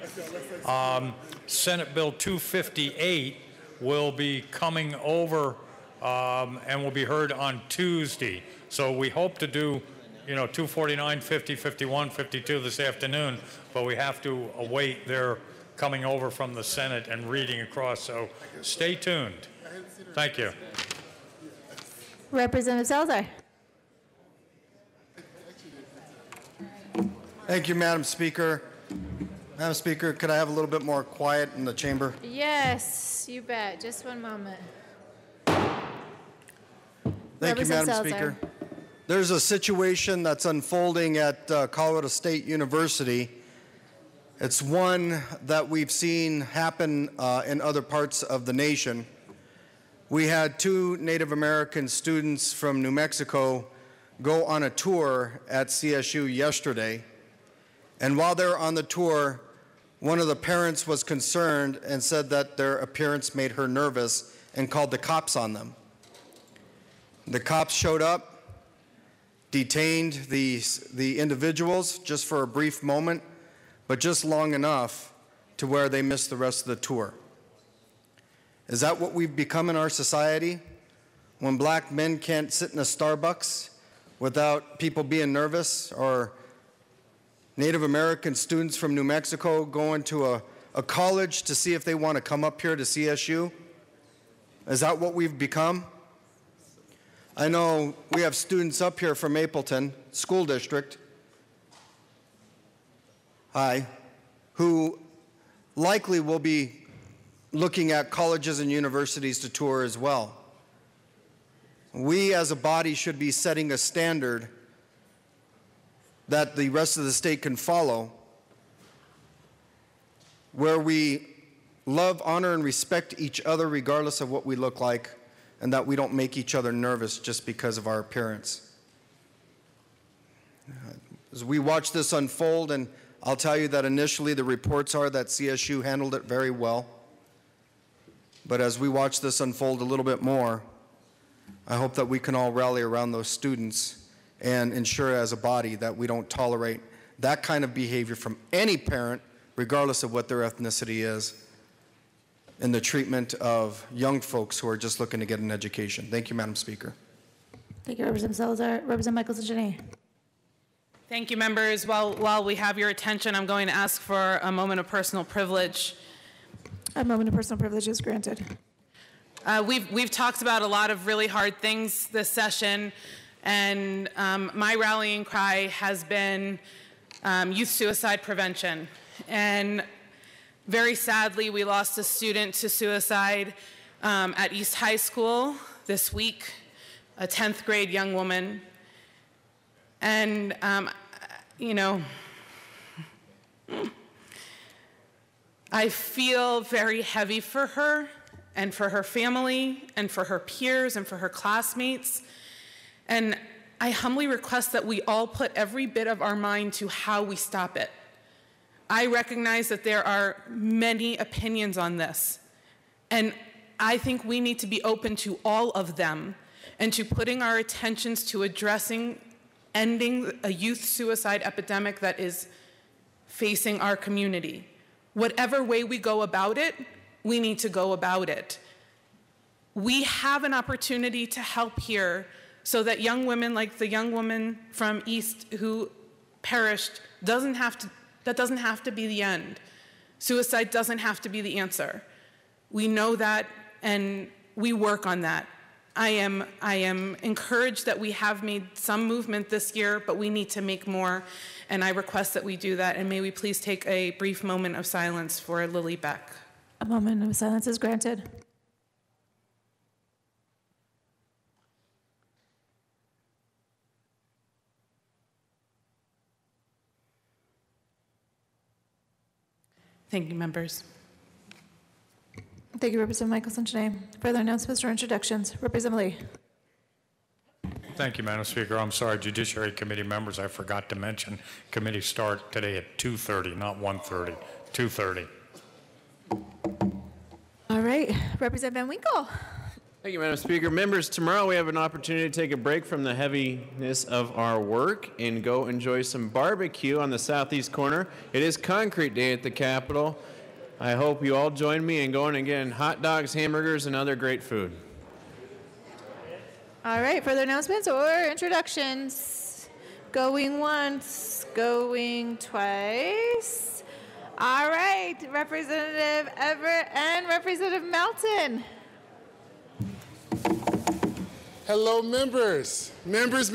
Senate Bill 258 will be coming over and will be heard on Tuesday. So we hope to do, 249, 50, 51, 52 this afternoon, but we have to await their coming over from the Senate and reading across. So stay tuned. Thank you. Representative Salazar. Thank you, Madam Speaker. Madam Speaker, could I have a little bit more quiet in the chamber? Yes, you bet. Just one moment. Thank you, Madam Speaker. There's a situation that's unfolding at Colorado State University. It's one that we've seen happen in other parts of the nation. We had 2 Native American students from New Mexico go on a tour at CSU yesterday. And while they're on the tour, one of the parents was concerned and said that their appearance made her nervous and called the cops on them. The cops showed up, detained the individuals just for a brief moment, but just long enough to where they missed the rest of the tour. Is that what we've become in our society? When black men can't sit in a Starbucks without people being nervous, or Native American students from New Mexico going to a college to see if they want to come up here to CSU? Is that what we've become? I know we have students up here from Mapleton School District, who likely will be looking at colleges and universities to tour as well. We as a body should be setting a standard that the rest of the state can follow, where we love, honor, and respect each other regardless of what we look like, and that we don't make each other nervous just because of our appearance. As we watch this unfold, and I'll tell you that initially the reports are that CSU handled it very well, but as we watch this unfold a little bit more, I hope that we can all rally around those students and ensure as a body that we don't tolerate that kind of behavior from any parent, regardless of what their ethnicity is, in the treatment of young folks who are just looking to get an education. Thank you, Madam Speaker. Thank you, Representative Salazar. Representative Michelson-Janae. Thank you, members. While we have your attention, I'm going to ask for a moment of personal privilege. A moment of personal privilege is granted. We've talked about a lot of really hard things this session, and my rallying cry has been youth suicide prevention. And very sadly, we lost a student to suicide at East High School this week, a 10th grade young woman. And, you know, I feel very heavy for her and for her family and for her peers and for her classmates. And I humbly request that we all put every bit of our mind to how we stop it. I recognize that there are many opinions on this, and I think we need to be open to all of them and to putting our attentions to ending a youth suicide epidemic that is facing our community. Whatever way we go about it, we need to go about it. We have an opportunity to help here so that young women like the young woman from East who perished that doesn't have to be the end. Suicide doesn't have to be the answer. We know that and we work on that. I am encouraged that we have made some movement this year, but we need to make more, and I request that we do that. And may we please take a brief moment of silence for Lily Beck. A moment of silence is granted. Thank you, members. Thank you, Representative Michelson-Janae. Further announcements or introductions? Representative Lee. Thank you, Madam Speaker. I'm sorry, Judiciary Committee members, I forgot to mention committee start today at 2:30, not 1:30, 2:30. All right, Representative Van Winkle. Thank you, Madam Speaker. Members, tomorrow we have an opportunity to take a break from the heaviness of our work and go enjoy some barbecue on the southeast corner. It is Concrete Day at the Capitol. I hope you all join me in going and getting hot dogs, hamburgers, and other great food. All right, further announcements or introductions? Going once, going twice. All right, Representative Everett and Representative Melton. Hello, members. Members.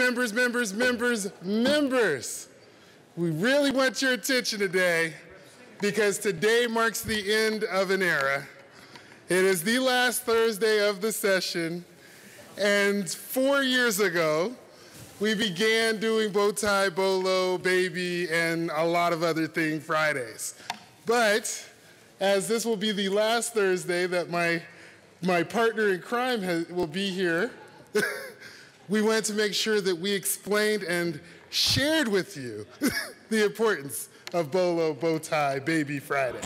We really want your attention today because today marks the end of an era. It is the last Thursday of the session, and 4 years ago, we began doing bow tie, bolo, baby, and a lot of other thing Fridays. But as this will be the last Thursday that my partner in crime will be here, we wanted to make sure that we explained and shared with you the importance of Bolo, Bow Tie, Baby Friday.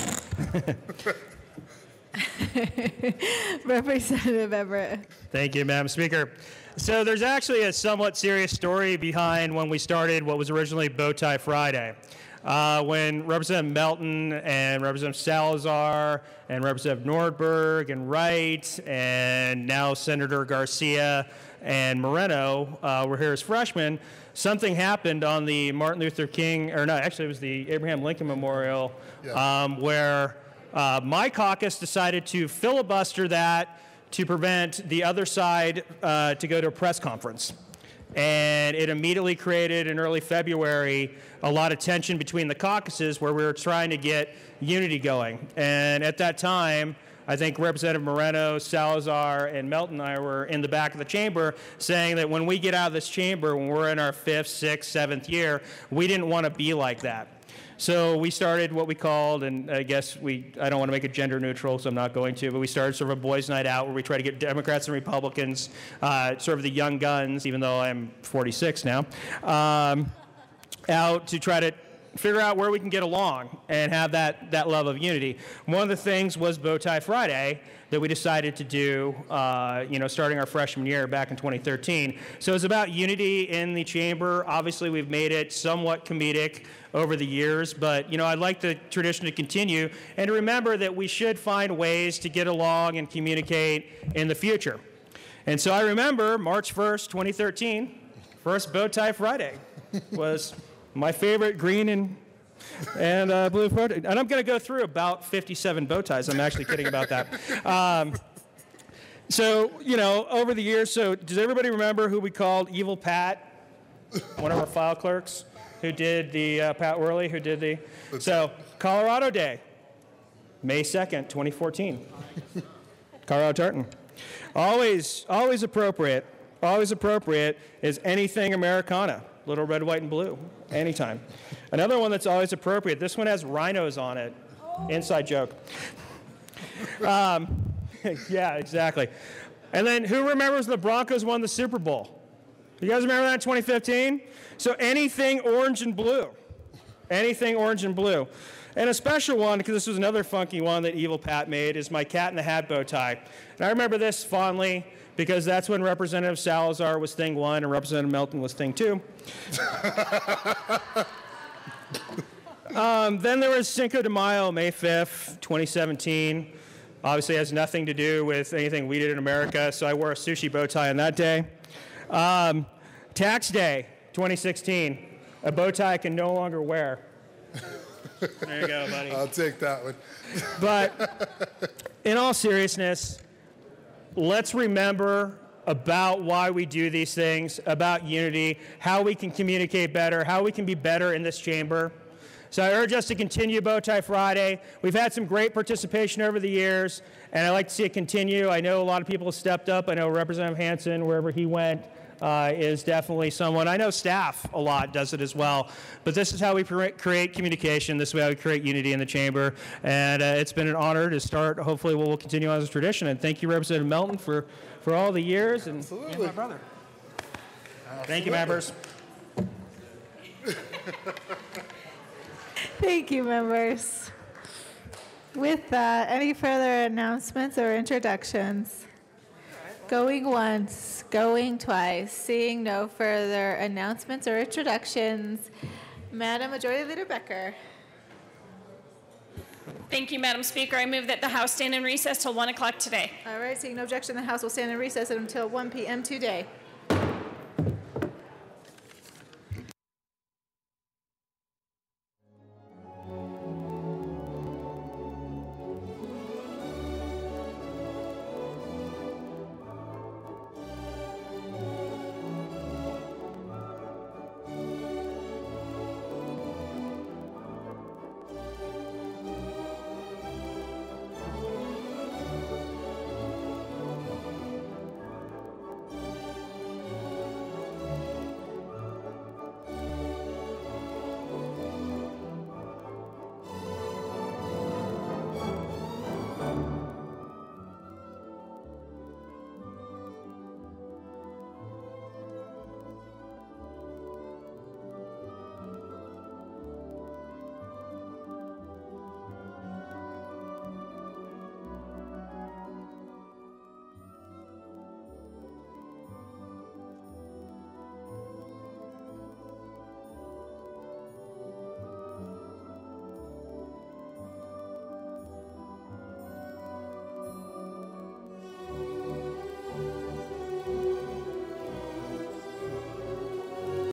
Representative Everett. Thank you, Madam Speaker. So there's actually a somewhat serious story behind when we started what was originally Bow Tie Friday. When Representative Melton and Representative Salazar and Representative Nordberg and Wright and now Senator Garcia and Moreno were here as freshmen, something happened on the Martin Luther King, or no, actually it was the Abraham Lincoln Memorial, where my caucus decided to filibuster that to prevent the other side to go to a press conference. And it immediately created in early February a lot of tension between the caucuses where we were trying to get unity going. And at that time, I think Representative Moreno, Salazar, and Melton and I were in the back of the chamber saying that when we get out of this chamber, when we're in our 5th, 6th, 7th year, we didn't want to be like that. So we started what we called, and I guess I don't want to make it gender neutral, so I'm not going to, but we started sort of a boys' night out where we try to get Democrats and Republicans, sort of the young guns, even though I'm 46 now, out to try to figure out where we can get along and have that love of unity. One of the things was Bow Tie Friday that we decided to do, starting our freshman year back in 2013. So it's about unity in the chamber. Obviously, we've made it somewhat comedic over the years, but I'd like the tradition to continue and to remember that we should find ways to get along and communicate in the future. And so I remember March 1st, 2013, first Bow Tie Friday was my favorite green and blue photo. And I'm going to go through about 57 bow ties. I'm actually kidding about that. So, you know, over the years, so does everybody remember who we called Evil Pat? One of our file clerks who did the, Pat Worley, who did the, so Colorado Day, May 2nd, 2014. Colorado Tartan. Always appropriate is anything Americana, little red, white, and blue, anytime. Another one that's always appropriate, this one has rhinos on it. Inside joke. Yeah, exactly. And then who remembers the Broncos won the Super Bowl? You guys remember that in 2015? So anything orange and blue. Anything orange and blue. And a special one, because this was another funky one that Evil Pat made, is my Cat in the Hat bow tie. And I remember this fondly because that's when Representative Salazar was thing 1 and Representative Melton was thing 2. Then there was Cinco de Mayo, May 5th, 2017. Obviously has nothing to do with anything we did in America, so I wore a sushi bow tie on that day. Tax Day, 2016, a bow tie I can no longer wear. There you go, buddy. I'll take that one. But in all seriousness, let's remember about why we do these things, about unity, how we can communicate better, how we can be better in this chamber. So I urge us to continue Bow Tie Friday. We've had some great participation over the years, and I'd like to see it continue. I know a lot of people have stepped up. I know Representative Hansen, wherever he went, is definitely someone. I know staff a lot does it as well. But this is how we create communication. This is how we create unity in the chamber. And it's been an honor to start. Hopefully we'll continue on as a tradition. And thank you, Representative Melton, for all the years. And my brother. Thank you, members. Thank you, members. With that, any further announcements or introductions? Going once, going twice, seeing no further announcements or introductions. Madam Majority Leader Becker. Thank you, Madam Speaker. I move that the House stand in recess till 1 o'clock today. All right, seeing no objection, the House will stand in recess until 1 p.m. today.